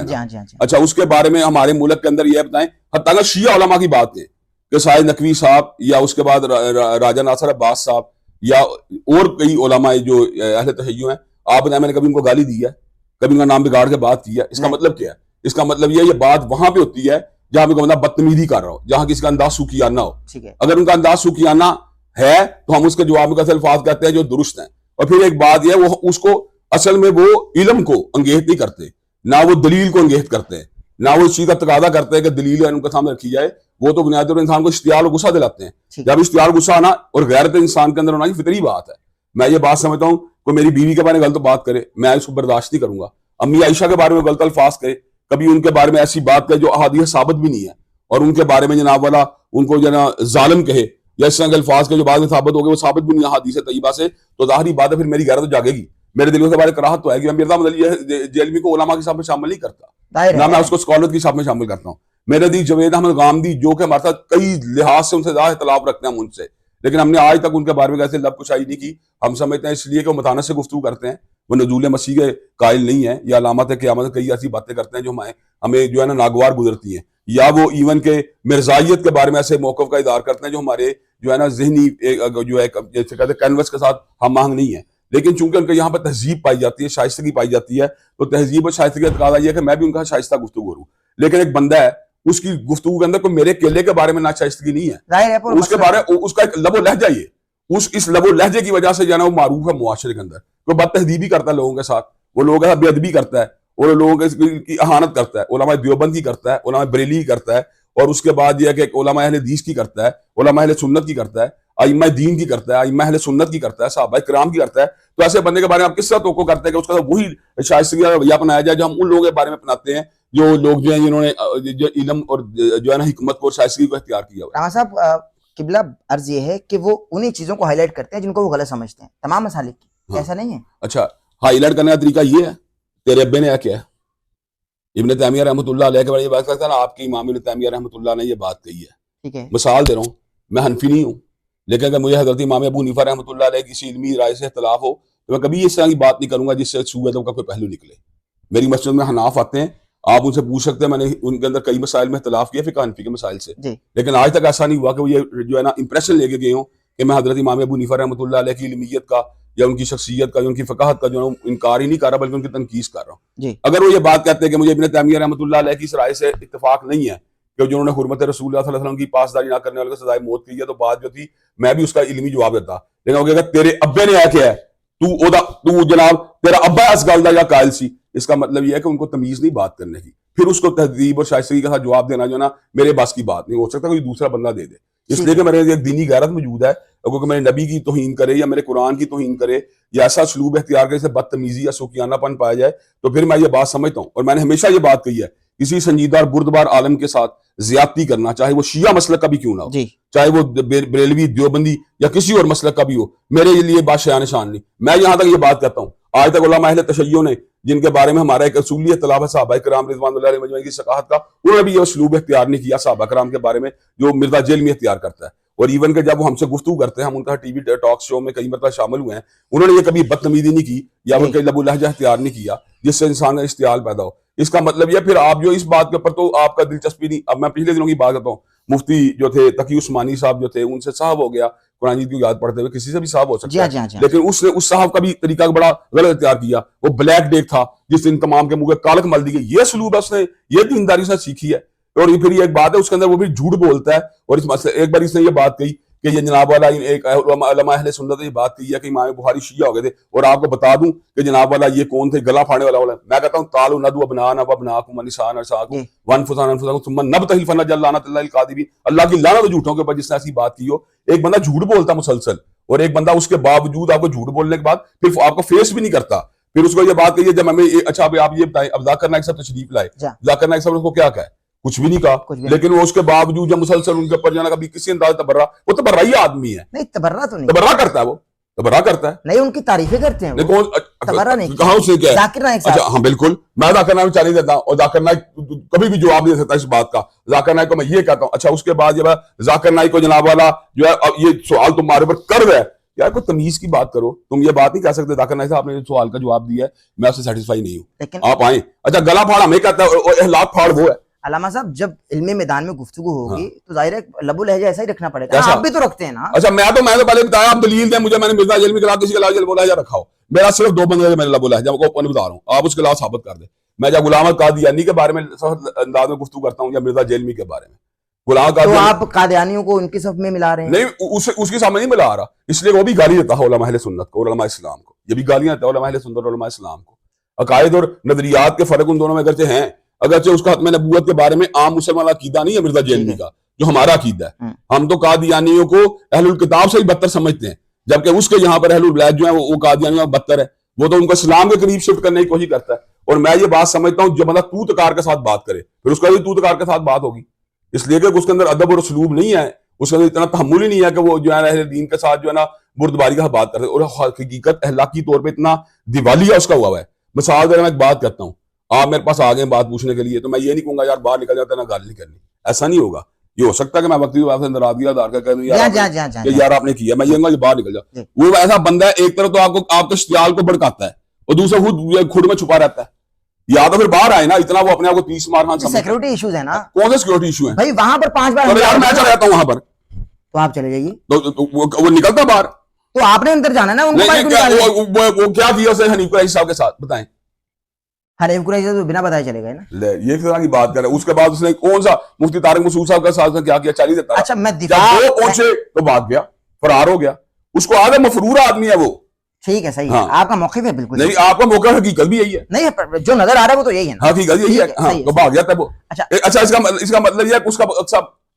اچھا، اس کے بارے میں ہمارے ملک کے اندر یہ بتائیں، حتیٰ کہ شیعہ علماء کی بات ہے کہ سائد نقوی صاحب یا اس کے بعد راجہ ناصر عباس صاحب یا اور کئی علماء جو اہل تشیع ہیں، آپ بتائیں میں نے کبھی ان کو گالی دی ہے، کبھی ان کا نام بگاڑ کے بات کی ہے؟ اس کا مطلب کیا ہے؟ اس کا مطلب یہ بات وہاں پہ ہوتی ہے جہاں پہ کوئی بندہ بدتمیزی کر رہا ہو، جہاں کسی کا انداز سوکیانہ ہو. اگر ان کا انداز سوکیانہ ہے تو ہم اس کے جواب میں کیسے الفاظ کہتے ہیں جو درست ہیں. اور پھر ایک بات یہ ہے، وہ اس کو اصل میں وہ علم کو انگیخت نہیں کرتے، نہ وہ دلیل کو انگیخت کرتے ہیں، نہ وہ اس چیز کا تقاضا کرتے ہیں کہ دلیل ان کے سامنے رکھی جائے. وہ تو بنیادی طور پر انسان کو اشتعال و غصہ دلاتے ہیں. جب اشتعال غصہ آنا اور غیرت انسان کے اندر ہونا، یہ فطری بات ہے. میں یہ بات سمجھتا ہوں کوئی میری بیوی کے بارے میں غلط بات کرے، میں اس کو برداشت نہیں کروں گا. امی عائشہ کے بارے میں غلط الفاظ کرے، کبھی ان کے بارے میں ایسی بات کرے جو احادیث ثابت بھی نہیں ہے، اور ان کے بارے میں جناب والا ان کو ظالم کہے یا اس طرح کے الفاظ کے جو بعد میں ثابت ہو گئے وہ ثابت بھی نہیں احادیث طیبہ سے، تو ظاہری بات ہے پھر میری غیرت تو جاگے گی. میرے دل کے بارے کراہت تو ہے کہ میں مرزا محمد علی جیلوی کو علماء کے ساتھ میں شامل نہیں کرتا، نہ میں اس کو اسکالر کی ساتھ میں شامل کرتا ہوں. میرے دی جاوید احمد گامدی جو کہ ہمارے ساتھ کئی لحاظ سے ان سے زیادہ اختلاف رکھتے ہیں ہم ان سے، لیکن ہم نے آج تک ان کے بارے میں ایسے لب کشائی نہیں کی. ہم سمجھتے ہیں اس لیے کہ وہ متانت سے گفتگو کرتے ہیں، وہ نزول مسیح کے قائل نہیں ہیں، یا علامات قیامت کئی ایسی باتیں کرتے ہیں جو ہمیں جو ہے نا ناگوار گزرتی ہیں، یا وہ ایون کے مرزائیت کے بارے میں ایسے موقف کا اظہار کرتے ہیں جو ہمارے جو ہے نا ذہنی جو ہے جیسے کہتے ہیں کینوس کے ساتھ ہم آہنگ نہیں ہے. لیکن چونکہ ان کے یہاں پر تہذیب پائی جاتی ہے، شائستگی پائی جاتی ہے، تو تہذیب اور شائستگی کا تقاضا یہ ہے کہ میں بھی ان کا شائستہ گفتگو کروں. لیکن ایک بندہ ہے، اس کی گفتگو کے اندر کوئی میرے کیلے کے بارے میں نہ شائستگی نہیں ہے، اس کے بارے اس کا ایک لب و لہجہ، یہ اس لب و لہجے کی وجہ سے جو ہے نا وہ معروف ہے معاشرے کے اندر. کوئی بد تہذیبی کرتا ہے لوگوں کے ساتھ، وہ لوگوں کے ساتھ بے ادبی کرتا ہے، اور لوگوں کی اہانت کرتا ہے، علماء دیوبند کی کرتا ہے، علماء بریلی کی کرتا ہے، اور اس کے بعد یہ ہے کہ علماء اہل حدیث کی کرتا ہے، علماء اہل سنت کی کرتا ہے. ائمہ دین کی کرتا ہے, ائمہ اہل سنت کی کرتا ہے, صحابہ کرام کی کرتا ہے, تو ایسے بندے کے بارے میں آپ کس طرح توقع کرتے ہیں کہ اس کا وہی شائستگی کا رویہ اپنایا جائے جو ہم ان لوگوں کے بارے میں اپناتے ہیں جو لوگ جو ہیں جنہوں نے جو علم اور جو ہے نا حکمت کو اور شائستگی کو اختیار کیا ہوا ہے. رانا صاحب قبلہ عرض یہ ہے کہ وہ انہی چیزوں کو ہائی لائٹ کرتے ہیں جن کو وہ غلط سمجھتے ہیں تمام مسالک کی, ایسا نہیں ہے؟ اچھا, ہائی لائٹ کرنے کا طریقہ یہ ہے, تیرے ابے نے کیا ہے, ابن تیمیہ رحمۃ اللہ علیہ کے بارے میں بات کرتا ہے نا, آپ کے امام ابن تیمیہ رحمۃ اللہ نے یہ بات کہی ہے. ٹھیک ہے, مثال دے رہا ہوں, میں حنفی نہیں ہوں, لیکن اگر مجھے حضرت امام ابو حنیفہ رحمۃ اللہ علیہ کسی علمی رائے سے اختلاف ہو تو میں کبھی اس طرح کی بات نہیں کروں گا جس سے سوء ادب کا کوئی پہلو نکلے. میری مسجد میں حناف آتے ہیں, آپ ان سے پوچھ سکتے ہیں, میں نے ان کے اندر کئی مسائل میں اختلاف کیا فقہ حنفی کے مسائل سے, لیکن آج تک ایسا نہیں ہوا کہ وہ یہ جو ہے نا امپریشن لے کے گئے ہوں کہ میں حضرت امام ابو حنیفہ رحمۃ اللہ علیہ کی علمیت کا یا ان کی شخصیت کا یا ان کی فقاہت کا جو انکار ہی نہیں کر رہا بلکہ ان کی تنقید کر رہا ہوں. اگر وہ یہ بات کہتے ہیں کہ مجھے ابن تیمیہ رحمۃ اللہ علیہ کی اس رائے سے اتفاق نہیں ہے کہ جنہوں نے حرمت رسول اللہ صلی اللہ علیہ وسلم کی پاسداری نہ کرنے والے کو سزائے موت کی ہے, تو بات جو تھی میں بھی اس کا علمی جواب دیتا, لیکن اگر تیرے ابے نے کیا ہے تو جناب تیرا ابا اس گل دا یا قائل سی, اس کا مطلب یہ ہے کہ ان کو تمیز نہیں بات کرنے کی, پھر اس کو تہذیب اور شائستگی کے ساتھ جواب دینا جو ہے نا میرے بس کی بات نہیں, ہو سکتا کوئی دوسرا بندہ دے دے, اس لیے کہ میرے ایک دینی غیرت موجود ہے, اگر میرے نبی کی توہین کرے یا میرے قرآن کی توہین کرے یا ایسا سلوک اختیار کرے جسے بدتمیزی یا سوکیانہ پن پایا جائے تو پھر میں یہ بات سمجھتا ہوں, اور میں نے ہمیشہ یہ بات کہی ہے, کسی سنجیدہ اور بردبار عالم کے ساتھ زیادتی کرنا, چاہے وہ شیعہ مسلک کا بھی کیوں نہ ہو, چاہے وہ بریلوی دیوبندی یا کسی اور مسلک کا بھی ہو, میرے لیے بات شایان شان نہیں. میں یہاں تک یہ بات کہتا ہوں, آج تک علماء اہل تشیع نے جن کے بارے میں ہمارا ایک اصولی اختلاف ہے صحابہ کرام رضوان اللہ علیہ مجمعین کی ثقافت کا, انہوں نے بھی یہ اسلوب اختیار نہیں کیا صحابہ کرام کے بارے میں جو مرزا جیلمی اختیار کرتا ہے. اور ایون کہ جب وہ ہم سے گفتگو کرتے ہیں, ہم ان کا ٹی وی ٹاک شو میں کئی مرتبہ شامل ہوئے ہیں, انہوں نے یہ کبھی بدتمیزی نہیں کی یا ان کے لب و لہجہ اختیار نہیں کیا جس سے انسان کا اشتعال پیدا ہو. اس کا مطلب یہ پھر آپ جو اس بات کے اوپر تو آپ کا دلچسپی نہیں. اب میں پچھلے دنوں کی بات کرتا ہوں, مفتی جو تھے تقی عثمانی صاحب جو تھے, ان سے صاحب ہو گیا قرآن کی یاد پڑھتے ہوئے, کسی سے بھی صاحب ہو سکتا ہے, لیکن اس نے اس صاحب کا بھی طریقہ بڑا غلط اختیار کیا, وہ بلیک ڈیک تھا جس دن تمام کے منہ کے کالک مل دی گئی. یہ سلوک ہے اس نے, یہ دینداری سے سیکھی ہے. اور پھر یہ ایک بات ہے اس کے اندر وہ بھی جھوٹ بولتا ہے, اور اس مسئلے ایک بار اس نے یہ بات کہی کہ یہ جناب والا ایک علماء اہل سنت نے یہ بات کی ہے کہ امام بخاری شیعہ ہو گئے تھے, اور آپ کو بتا دوں کہ جناب والا یہ کون تھے, گلا پھاڑنے والا. میں کہتا ہوں تعالوا ندعو ابناءنا وابناءکم ونساءنا ونساءکم وانفسنا وانفسکم ثم نبتہل فنجعل لعنۃ اللہ الکاذبین. اللہ کی لعنت جھوٹوں کے اوپر جس نے ایسی بات کی ہو. ایک بندہ جھوٹ بولتا مسلسل, اور ایک بندہ اس کے باوجود آپ کو جھوٹ بولنے کے بعد پھر آپ کو فیس بھی نہیں کرتا, پھر اس کو یہ بات کہی ہے جب ہمیں اچھا آپ یہ بتائیں, اب ذاکر نائک صاحب تشریف لائے, ذاکر نائک صاحب نے اس کو کیا کہا, کچھ بھی نہیں کہا, لیکن وہ اس کے باوجود جب مسلسل ان کے اوپر جانا کبھی کسی انداز تبرہ, وہ تبرعی آدمی ہے. نہیں تبرہ تو نہیں, تبرہ کرتا ہے, وہ تبرہ کرتا ہے, نہیں ان کی تعریفیں کرتے ہیں, تبرہ نہیں کہاں اس نے کیا ہے. ذاکر نائک صاحب, اچھا ہاں بالکل, میں ذاکر نائک چالیس دیتا ہوں, اور ذاکر نائک کبھی بھی جواب نہیں دے سکتا اس بات کا. ذاکر نائک کو میں یہ کہتا ہوں. اچھا اس کے بعد یہ ذاکر نائک کو جناب والا جو ہے یہ سوال تمہارے اوپر کر رہا ہے, یار کوئی تمیز کی بات کرو. تم یہ بات نہیں کہہ سکتے ذاکر نائک صاحب آپ نے سوال کا جواب دیا ہے, میں اس سے سیٹسفائی نہیں ہوں, آپ آئیں. اچھا گلا پھاڑ ہمیں کہتا ہے, اور اخلاق پھاڑ وہ ہے. علامہ صاحب جب علمی میدان میں گفتگو ہوگی تو ظاہر ہے لب و لہجہ ایسا ہی رکھنا پڑے گا, آپ بھی تو رکھتے ہیں نا. اچھا میں تو پہلے بتایا, آپ دلیل دیں مجھے, میں نے مرزا جیلمی کے خلاف کسی کے خلاف لب و لہجہ رکھا ہو, میرا صرف 2 بندے میں لب و لہجہ کو بتا رہا ہوں, آپ اس کے خلاف ثابت کر دیں. میں جب غلام قادیانی کے بارے میں انداز میں گفتگو کرتا ہوں یا مرزا جیلمی کے بارے میں, غلام تو آپ قادیانیوں کو ان کی صف میں ملا رہے ہیں. نہیں, اس کے سامنے نہیں ملا رہا, اس لیے وہ بھی گالی دیتا ہے علماء اہل سنت کو اور علماء اسلام کو. یہ بھی گالیاں دیتا ہے علماء اہل سنت اور علماء اسلام کو. عقائد اور نظریات کے فرق ان دونوں میں اگرچہ ہیں, اگرچہ اس کا ختم نبوت کے بارے میں عام مسلمان عقیدہ نہیں ہے مرزا جیلمی کا جو ہمارا عقیدہ ہے. ہم تو قادیانیوں کو اہل الکتاب سے ہی بدتر سمجھتے ہیں, جبکہ اس کے یہاں پر اہل البلاد جو ہیں وہ قادیانیوں بدتر ہے. وہ تو ان کو اسلام کے قریب شفٹ کرنے کی کوشش کرتا ہے. اور میں یہ بات سمجھتا ہوں جو بندہ تو تکار کے ساتھ بات کرے پھر اس کا بھی تو تکار کے ساتھ بات ہوگی, اس لیے کہ اس کے اندر ادب اور اسلوب نہیں ہے, اس کے اندر اتنا تحمل ہی نہیں ہے کہ وہ جو ہے اہل دین کے ساتھ جو ہے نا بردباری کا بات کرتے, اور حقیقت اخلاقی طور پہ اتنا دیوالیہ اس کا ہوا ہے. مثال میں ایک بات کرتا ہوں, آپ میرے پاس آ گئے بات پوچھنے کے لیے, تو میں یہ نہیں کہوں گا یار باہر نکل جاتا ہے نا گال نہیں کرنی, ایسا نہیں ہوگا. یہ ہو سکتا ہے کہ میں وقتی آپ سے ناراضگی اظہار کر دوں یار آپ نے کیا, میں یہ کہوں گا باہر نکل جاؤ. وہ ایسا بندہ ہے ایک طرف تو آپ کے اشتعال کو بھڑکاتا ہے اور دوسرا خود میں چھپا رہتا ہے, یا تو پھر باہر آئے نا, اتنا وہ اپنے آپ کو 30 مار خان سمجھتا ہے. سیکورٹی ایشوز ہیں نا. کون سے سیکورٹی ایشو ہیں بھائی, وہاں پر 5 بار یار میں چلا جاتا ہوں وہاں پر, تو آپ چلے جائیے, تو وہ نکلتا باہر, تو آپ نے اندر جانا ہے نا. وہ کیا دیا اسے حنیف قریشی صاحب کے ساتھ بتائیں. حنیف قریشی تو بنا بتائے چلے گئے نا, یہ طرح کی بات کر رہے ہیں. اس کے بعد اس نے کون سا مفتی طارق مسعود صاحب کا ساتھ کیا کیا, چالی دیتا. اچھا میں جب وہ پہنچے تو بھاگ گیا, فرار ہو گیا. اس کو آگے مفرور آدمی ہے وہ. ٹھیک ہے, صحیح ہے, آپ کا موقف ہے بالکل. نہیں, آپ کا موقع حقیقت بھی یہی ہے. نہیں, جو نظر آ رہا ہے وہ تو یہی ہے نا, حقیقت یہی ہے. ہاں, تو بھاگ جاتا ہے وہ. اچھا اس کا مطلب یہ ہے کہ اس کا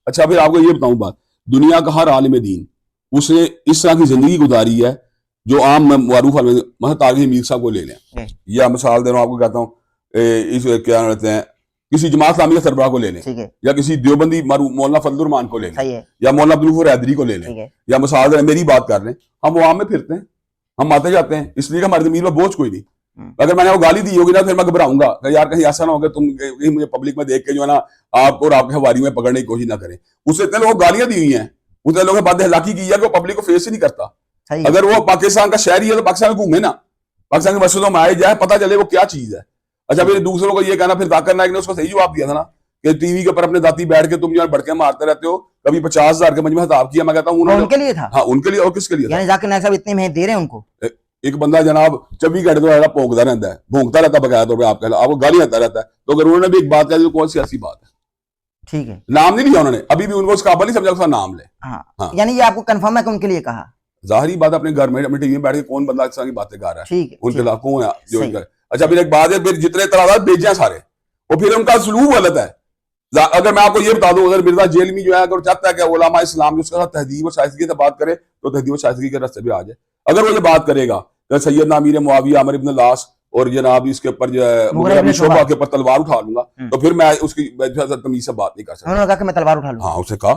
اچھا پھر آپ کو یہ بتاؤں بات, دنیا کا ہر عالم دین उसने इस तरह की जिंदगी गुजारी है जो आम मारूफ मतलब तारिक मीर साहब को ले लें, या मिसाल दे रहा हूँ आपको, कहता हूँ इस क्या कहते हैं किसी जमात इस्लामी के सरबराह को ले लें, ठीक है, या किसी देवबंदी मौलाना फजलुर रहमान को ले सही लें, है, या मौलाना अब्दुल गफूर हैदरी को ले ठीक लें, है, या मिसाल दे रहे हैं, मेरी बात कर रहे हैं, हम वो आम में फिरते हैं, हम आते जाते हैं, इसलिए कि हमारे ज़मीन में बोझ कोई नहीं। अगर मैंने वो गाली दी होगी ना, फिर मैं घबराऊंगा कि यार कहीं ऐसा ना हो कि तुम कहीं मुझे पब्लिक में देख के जो है ना आपको और आपके हवारियों में पकड़ने की कोशिश ना करें। उससे इतने लोगों को गालियां दी हुई हैं, उतने लोगों ने बाद हलाकी की है कि वो पब्लिक को फेस ही नहीं करता। सही है, अगर वो पाकिस्तान का शहरी है तो पाकिस्तान में घूमे ना, पाकिस्तान की मस्जिदों में आए जाए, पता चले वो क्या चीज है। अच्छा, फिर दूसरों को ये कहना, फिर जाकिर नाइक ने उसको सही जवाब दिया था ना कि टीवी के ऊपर अपने दाती बैठ के तुम जो है भड़के मारते रहते हो, कभी 50,000 के मजमे हिसाब किया। मैं कहता हूँ उनके लिए था, हाँ उनके लिए, और किसके लिए था? यानी जाकिर नाइक साहब इतनी मेहनत दे रहे हैं उनको। एक बंदा जनाब 24 घंटे तो भोंकता रहता है, भोंकता रहता है बकाया तौर पर, आपको गाली आता रहता है, तो अगर उन्होंने भी एक बात कही तो कौन सी ऐसी बात है? ठीक है, नाम नहीं लिया उन्होंने, अभी भी उनको उस काबिल नहीं समझा उसका नाम ले। हाँ, यानी ये आपको कंफर्म है कि उनके लिए कहा? जाहिर बात है, अपने घर में अपनी टीवी में बैठ के कौन बंदा इस तरह की बातें कर रहा है, ठीक है, उनके खिलाफ कौन है जो सही। अच्छा, फिर एक बात है, फिर जितने तराजात बेचे सारे, और फिर उनका सलूक गलत है। अगर मैं आपको ये बता दूं, अगर मिर्जा जेल में जो है अगर चाहता है कि उलमा इस्लाम जो उसके साथ तहजीब और शाइस्तगी से बात करे तो तहजीब और शाइस्तगी के रास्ते पे आ जाए। अगर वो ये बात करेगा कि सैयदना अमीर मुआविया आमिर इब्न लास और जनाब इसके ऊपर जो है मुग़ीरा बिन शुअबा के ऊपर तलवार उठा लूंगा, तो फिर मैं उसकी तमीज से बात नहीं कर सकता। उन्होंने कहा कि मैं तलवार उठा लूंगा। हाँ, उसने कहा,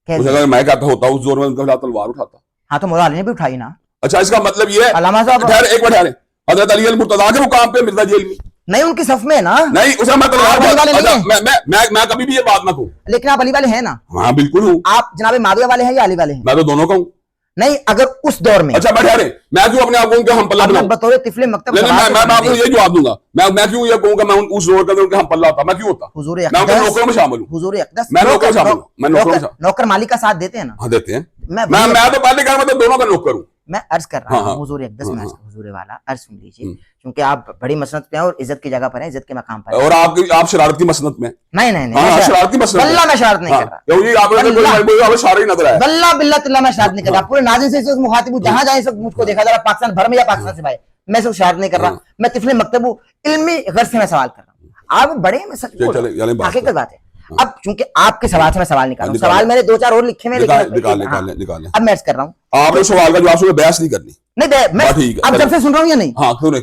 अगर मैं कहता होता उस जोर में उनके खिलाफ तलवार उठाता। हाँ, तो मौला अली ने भी उठाई ना। अच्छा, इसका मतलब ये है, अल्लामा साहब एक मिनट ठहरे, हजरत अली अल मुर्तज़ा के मुकाम पे मिर्जा जेल में नहीं, उनकी सफ में है ना। नहीं, उसे मैं तलवार अली वाले नहीं अच्छा, मैं कभी भी ये बात ना कहूं। लेकिन आप अली वाले हैं ना? हाँ बिल्कुल हूँ। आप जनाब माविया वाले हैं या अली वाले हैं? मैं तो दोनों का हूँ। नहीं, अगर उस दौर में, अच्छा बैठा रहे, मैं क्यों अपने आप को उनके हम पल्ला बनाऊं? बतौर तिफले मकतब मैं आपको ये जवाब दूंगा, मैं क्यों ये कहूंगा मैं उस दौर के अंदर उनके हम पल्ला होता? मैं क्यों होता? हुजूर मैं उनके नौकरों में शामिल हूँ। हुजूर अक़दस मैं नौकर शामिल हूँ, मैं नौकर मालिक का साथ देते हैं ना? हाँ देते हैं। मैं तो पहले कह रहा, दोनों का नौकर हूँ। मैं अर्ज कर रहा हूँ हुजूर अक़दस में, हुजूर वाला अर्ज सुन लीजिए, क्योंकि आप बड़ी मसनत पे हैं और इज्जत की जगह पर हैं, इज्जत के मकाम पर हैं। और आप शरारत की मसनत में? नहीं नहीं नहीं, शरारत की मसनत। वल्लाह मैं शरारत नहीं कर रहा, क्योंकि आपको सारा ही नजर आया। वल्लाह बिल्लाह तिल्लाह मैं शरारत नहीं कर रहा। पूरे नाज़िर से इस वक्त मुखातिब हूं, जहां जाए इस वक्त मुझको देखा जा रहा, पाकिस्तान भर में या पाकिस्तान से बाहर, मैं सिर्फ शरारत नहीं कर रहा, मैं तिफले मकतब हूं, इल्मी गर्ज से मैं सवाल कर रहा हूं। आप बड़े में सच बोल रहे हैं, हकीकत बात है। अब चूंकि आपके सवाल से मैं सवाल निकाल रहा हूं, सवाल मैंने 2-4 और लिखे में, निकाल। अब मैं अर्ज कर रहा हूँ, आपने सवाल का जवाब सुन, बहस नहीं करनी। नहीं, मैं अब जब से सुन रहा हूँ या नहीं? हाँ, क्यों नहीं,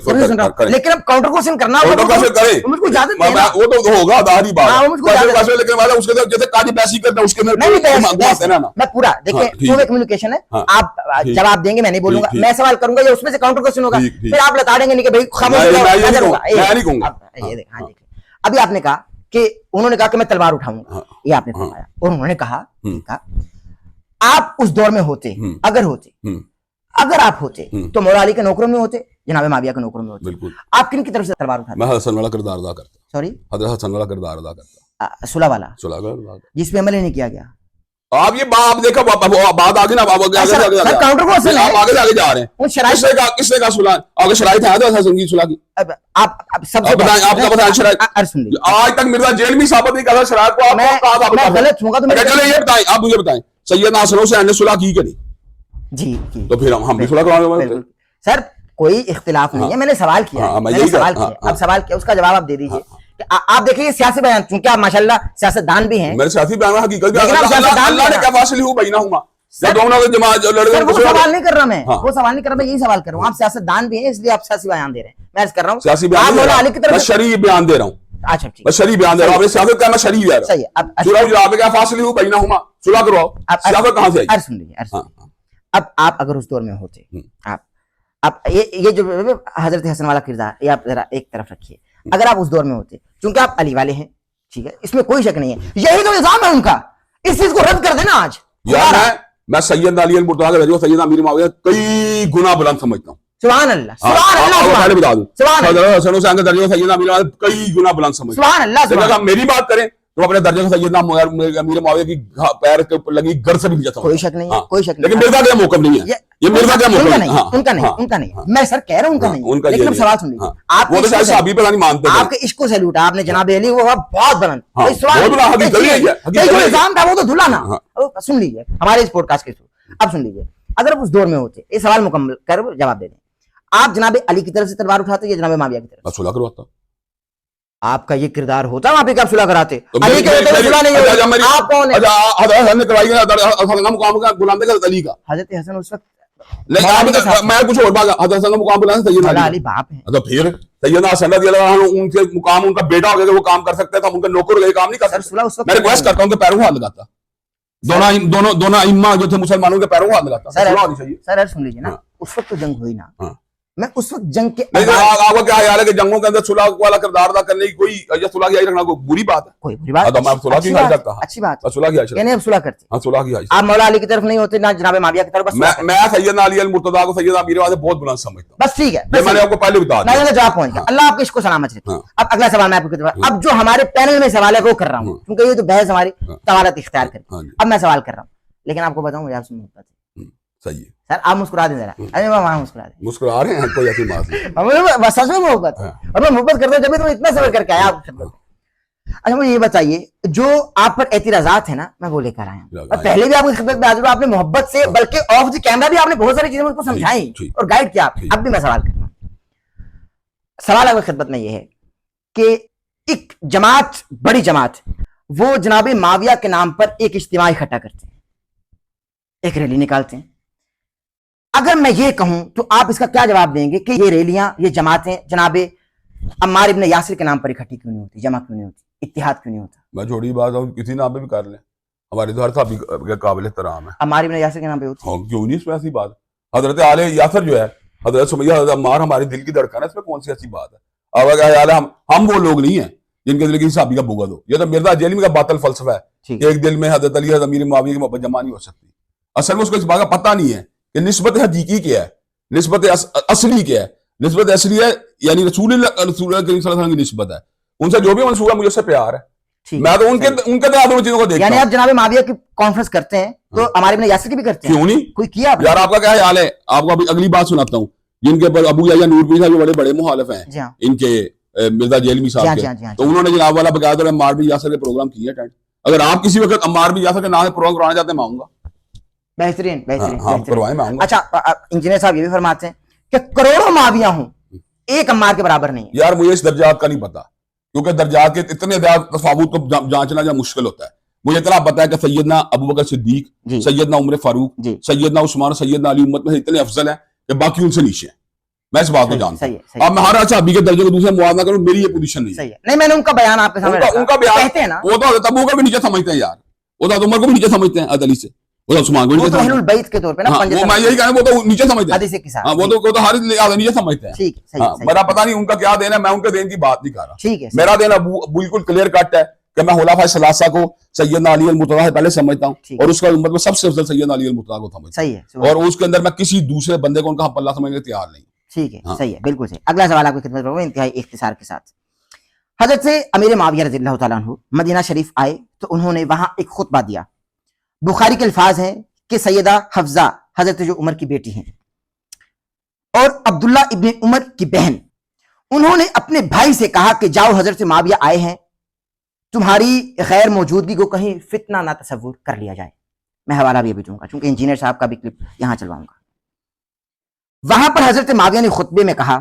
लेकिन अब काउंटर क्वेश्चन करना होगा, मुझको इजाजत दें ना। वो तो होगा आधारी बात। हाँ, मुझको इजाजत दें। लेकिन वाला उसके अंदर जैसे काजी बहसी करना, उसके अंदर नहीं, मैं पूरा देखिए, टू कम्युनिकेशन है, आप जवाब देंगे, मैं नहीं बोलूंगा, मैं सवाल करूंगा या उसमें से काउंटर क्वेश्चन होगा, फिर आप लताड़ेंगे नहीं कि भाई खामोश हो जाओ। नहीं कहूंगा। ये देखिए, अभी आपने कहा कि उन्होंने कहा कि मैं तलवार उठाऊंगा, ये आपने फरमाया, और उन्होंने कहा आप उस दौर में होते, अगर आप होते तो मौला अली के नौकरों में होते, जनाब माविया के नौकरों में होते, बिल्कुल। आप किन की तरफ से तलवार उठाते? मैं हसन वाला किरदार अदा करता। सॉरी, हजरत हसन वाला किरदार अदा करता। सुलह वाला, जिस पे अमल ही नहीं किया गया। आप ये बात देखो, बात आगे ना, काउंटर को असल आप आगे आगे जा रहे हैं। किसने का सुलह आगे शराइत है तो संगीत सुलह की? आप सबसे बताएं, आपका बताएं शराइत। आज तक मिर्जा जेल में साबित नहीं कर शराइत को। मैं गलत हूँ तो चलो ये बताएं, आप मुझे बताएं, सैयदना हसन हुसैन ने सुलह की कि नहीं? जी, तो फिर हम भी सुलह करवाएंगे। सर कोई इख्तिलाफ नहीं है, मैंने सवाल किया, मैंने सवाल किया, अब सवाल किया, उसका जवाब आप दे दीजिए। आप देखिए सियासी बयान, चूंकि आप माशाल्लाह सियासतदान भी हैं, मेरे सियासी बयान हकीकत अल्लाह ने क्या फासिल हूं बैना हूं या दोनों के जमात जो लड़के। वो सवाल नहीं कर रहा मैं, वो सवाल नहीं कर रहा मैं, यही सवाल कर रहा हूं। आप सियासतदान भी हैं, इसलिए आप सियासी बयान दे रहे हैं। मैं अर्ज कर रहा हूं सियासी बयान, मौला अली की तरफ शरीफ बयान दे रहा हूं। अच्छा ठीक, मैं शरीफ बयान दे रहा हूं, सियासत का मैं शरीफ है। सही है। अब सुलह जवाब क्या फासिल हूं बैना हूं, सुलह करवाओ। सियासत कहां से आई? अर्ज सुन लीजिए, अब आप अगर उस दौर में होते, आप ये जो हजरत हसन वाला किरदार, ये आप जरा एक तरफ रखिए, अगर आप उस दौर में होते, चूंकि आप अली वाले हैं, ठीक है, इसमें कोई शक नहीं है, यही तो इल्जाम है उनका, इस चीज को रद्द कर देना आज। यार मैं सैयदना अली अल मुर्तज़ा के सैयदना अमीर मुआविया कई गुना बुलंद समझता हूं। सुभान अल्लाह, सुभान अल्लाह, पहले बता दूं, सुभान अल्लाह, हसन हुसैन के दर्जे सैयदना अमीर मुआविया कई गुना बुलंद समझता हूं। सुभान अल्लाह। अगर मेरी बात करें तो अपने दर्जे से सैयदना अमीर मुआविया की पैर के ऊपर लगी घर से भी नीचे, कोई शक नहीं है, कोई शक नहीं। लेकिन मिर्जा का मौकफ नहीं है, ये मिर्जा का मौकफ नहीं, उनका नहीं, मैं सर कह रहा हूं उनका नहीं, लेकिन सवाल सुन लीजिए, आप वो तो शायद साहबी पे नहीं मानते, आपके इश्क से लूटा आपने जनाब अली, वो बहुत बुलंद सवाल, जो इल्जाम था वो तो धुला ना। सुन लीजिए हमारे इस पॉडकास्ट के थ्रू, अब सुन लीजिए, अगर उस दौर में होते, ये सवाल मुकम्मल कर जवाब दे दें, आप जनाब अली की तरफ से तलवार उठाते या जनाब माविया की तरफ? सुलह करवाता। آپ کا یہ کردار ہوتا وہاں پہ کب صلح کراتے؟ تو علی کے ہوتے ہوئے صلح نہیں ہوئی، آپ کون ہیں؟ حضرت حسن نے کروائی ہے مقام کا غلام دے علی کا، حضرت حسن اس وقت میں کچھ اور بات، حضرت حسن کا مقام بلانا سیدنا مولا علی علی باپ ہیں، تو پھر سیدنا حسن رضی اللہ عنہ ان کے مقام ان کا بیٹا ہو گیا کہ وہ کام کر سکتے تھے، ہم ان کے نوکر یہ کام نہیں کر سر صلح اس سکتے. وقت میں ریکویسٹ کرتا ہوں کہ پیروں ہاتھ لگاتا، دونوں ائمہ جو تھے مسلمانوں کے پیروں ہاتھ لگاتا. صلح ہونی چاہیے. سر سن لیجیے نا، اس وقت تو جنگ ہوئی نا، میں اس وقت جنگ کے نہیں آپ کا کیا خیال ہے کہ جنگوں کے اندر صلح والا کردار ادا کرنے کی کوئی یا صلح کی حاجت رکھنا کوئی بری بات ہے؟ کوئی بری بات میں صلح کی حاجت رکھتا ہوں، اچھی بات صلح کی حاجت، یعنی اب صلح کرتے ہاں صلح کی حاجت. آپ مولا علی کی طرف نہیں ہوتے نہ جناب معاویہ کی طرف، بس میں سیدنا علی المرتضیٰ کو سیدنا امیر واضح بہت بلند سمجھتا ہوں. بس ٹھیک ہے، یہ میں نے آپ کو پہلے بتا دیا. میں جواب پہنچ گیا، اللہ آپ کو اس کو سلامت رکھے. اب اگلا سوال میں آپ کو اب جو ہمارے پینل میں سوال ہے وہ کر رہا ہوں، کیونکہ یہ تو بحث ہماری طوالت اختیار کرے. اب میں سوال کر رہا ہوں، لیکن آپ کو بتاؤں مجھے آپ سے محبت ہے. صحیح ہے سر آپ مسکرا دیں ذرا، ارے وہاں مسکرا دیں، مسکرا رہے ہیں کوئی ایسی بات نہیں. سچ میں محبت ہے اور میں محبت کرتا ہوں جب تو اتنا صبر کر کے آیا آپ خدمت. اچھا مجھے یہ بتائیے جو آپ پر اعتراضات ہیں نا میں وہ لے کر آیا ہوں، اور پہلے بھی آپ کی خدمت میں حاضر ہوں، آپ نے محبت سے بلکہ آف دی کیمرہ بھی آپ نے بہت ساری چیزیں مجھ کو سمجھائیں اور گائیڈ کیا. اب بھی میں سوال کرتا ہوں، سوال آپ کی خدمت میں یہ ہے کہ ایک جماعت، بڑی جماعت، وہ جناب معاویہ کے نام پر ایک اجتماع اکٹھا کرتے ہیں، ایک ریلی نکالتے ہیں. اگر میں یہ کہوں تو آپ اس کا کیا جواب دیں گے کہ یہ ریلیاں، یہ جماعتیں جناب عمار ابن یاسر کے نام پر اکٹھی کیوں نہیں ہوتی، جمع کیوں نہیں ہوتی، اتحاد کیوں نہیں ہوتا؟ میں چھوڑی بات ہوں کسی نام پہ بھی کر لیں، ہمارے تو ہر صاحب کے قابل احترام ہے. عمار ابن یاسر کے نام پہ ہوتی ہاں کیوں نہیں، اس میں ایسی بات. حضرت آل یاسر جو ہے، حضرت سمیہ، حضرت عمار ہمارے دل کی دھڑکن ہے، اس میں کون سی ایسی بات ہے؟ اب اگر ہم وہ لوگ نہیں ہیں جن کے دل کی صحابی کا بغض ہو. یہ تو مرزا جیلمی کا باطل فلسفہ ہے کہ ایک دل میں حضرت علی حضرت امیر معاویہ کی محبت جمع نہیں ہو سکتی. اصل میں اس کو اس بات کا پتہ نہیں ہے کہ نسبت حقیقی کیا ہے، نسبت اصلی کیا ہے. نسبت اصلی ہے یعنی رسول اللہ کریم صلی اللہ علیہ وسلم کی نسبت ہے، ان سے جو بھی منسوب ہے مجھے اس سے پیار ہے. میں تو ان کے دونوں چیزوں کو دیکھتا ہوں. یعنی آپ جناب معاویہ کی کانفرنس کرتے ہیں تو عمار ابن یاسر کی بھی کرتے ہیں؟ کیوں نہیں، کوئی کیا یار آپ کا کیا خیال ہے؟ آپ کو اگلی بات سناتا ہوں، جن کے پر ابو یحییٰ نورپوری صاحب جو بڑے مخالف ہیں ان کے مرزا جیلمی صاحب کے، تو انہوں نے جناب والا بقاعدہ عمار بن یاسر کے پروگرام کیے ہیں. اگر آپ کسی وقت عمار بن یاسر کے نام سے پروگرام کرانا چاہتے ہیں میں آؤں گا. بہترین بہترین ہاں کروائیں، میں آؤں گا. اچھا انجینئر صاحب یہ بھی فرماتے ہیں کہ کروڑوں معاویہ ہوں ایک عمار کے برابر نہیں ہے. یار مجھے اس درجات کا نہیں پتا، کیونکہ درجات کے اتنے تفاوت کو جانچنا جو مشکل ہوتا ہے. مجھے اتنا پتا ہے کہ سیدنا ابوبکر صدیق، سیدنا عمر فاروق، سیدنا عثمان، سیدنا علی امت میں اتنے افضل ہیں کہ باقی ان سے نیچے ہیں. میں اس بات کو جانتا ہوں. اب میں ہر صحابی کے درجے کو دوسرے موازنہ کروں، میری یہ پوزیشن نہیں ہے. نہیں میں نے ان کا بیان آپ کے سامنے ان کا بیان کہتے ہیں نا، وہ تو حضرت ابو کو بھی نیچے سمجھتے ہیں یار، وہ تو عمر کو بھی نیچے سمجھتے ہیں، حضرت علی سے، وہ تو عثمان کو بھی نیچے سمجھتے ہیں. اہل البیت کے طور پہ نا میں یہی کہہ رہا ہوں وہ تو نیچے سمجھتے ہیں، حدیث کے ساتھ وہ تو ہر لحاظ نیچے سمجھتے ہیں. ٹھیک ہے، میرا پتہ نہیں ان کا کیا دین ہے، میں ان کے دین کی بات نہیں کر رہا. ٹھیک ہے، میرا دین بالکل کلیئر کٹ ہے کہ میں خلفائے ثلاثہ کو سیدنا علی المرتضیٰ سے پہلے سمجھتا ہوں، اور اس کا امت میں سب سے افضل سیدنا علی المرتضیٰ کو سمجھتا ہوں، اور اس کے اندر میں کسی دوسرے بندے کو ان کا حق اللہ سمجھنے کے تیار نہیں. ٹھیک ہے، صحیح ہے، بالکل صحیح. اگلا سوال آپ کی خدمت میں انتہائی اختصار کے ساتھ. حضرت امیر معاویہ رضی اللہ تعالیٰ عنہ مدینہ شریف آئے تو انہوں نے وہاں ایک خطبہ دیا. بخاری کے الفاظ ہیں کہ سیدہ حفصہ حضرت جو عمر کی بیٹی ہیں اور عبداللہ ابن عمر کی بہن، انہوں نے اپنے بھائی سے کہا کہ جاؤ حضرت معاویہ آئے ہیں، تمہاری غیر موجودگی کو کہیں فتنہ نہ تصور کر لیا جائے. میں حوالہ بھی ابھی دوں گا چونکہ انجینئر صاحب کا بھی کلپ یہاں چلواؤں گا. وہاں پر حضرت معاویہ نے خطبے میں کہا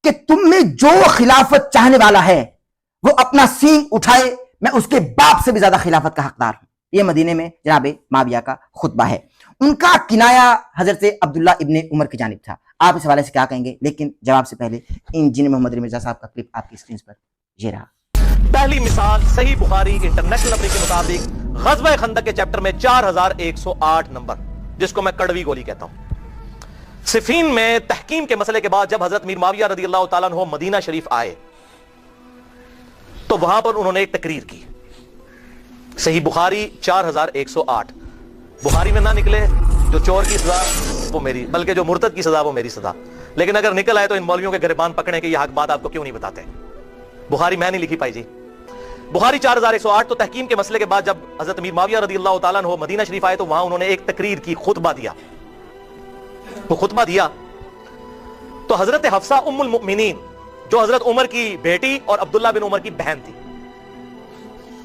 کہ تم میں جو خلافت چاہنے والا ہے وہ اپنا سینگ اٹھائے، میں اس کے باپ سے بھی زیادہ خلافت کا حقدار ہوں. یہ مدینے میں جناب معاویہ کا خطبہ ہے. ان کا کنایا حضرت عبداللہ ابن عمر کی جانب تھا. آپ اس حوالے سے کیا کہیں گے؟ لیکن جواب سے پہلے انجینئر محمد علی مرزا صاحب کا کلپ آپ کی اسکرین پر یہ رہا. پہلی مثال صحیح بخاری انٹرنیشنل نمبر کے مطابق غزوہ خندق کے چیپٹر میں 4108 نمبر، جس کو میں کڑوی گولی کہتا ہوں. صفین میں تحکیم کے مسئلے کے بعد جب حضرت میر معاویہ رضی اللہ تعالیٰ عنہ مدینہ شریف آئے تو وہاں پر انہوں نے ایک تقریر کی. صحیح بخاری 4108. بخاری میں نہ نکلے جو چور کی سزا وہ میری، بلکہ جو مرتد کی سزا وہ میری سزا. لیکن اگر نکل آئے تو ان مولویوں کے گریبان پکڑنے کے یہ حق بات آپ کو کیوں نہیں بتاتے؟ بخاری میں نہیں لکھی پائی جی. بخاری 4108. تو تحکیم کے مسئلے کے بعد جب حضرت امیر معاویہ رضی اللہ تعالیٰ عنہ مدینہ شریف آئے تو وہاں انہوں نے ایک تقریر کی، خطبہ دیا. وہ خطبہ دیا تو حضرت حفصہ ام المؤمنین جو حضرت عمر کی بیٹی اور عبداللہ بن عمر کی بہن تھی،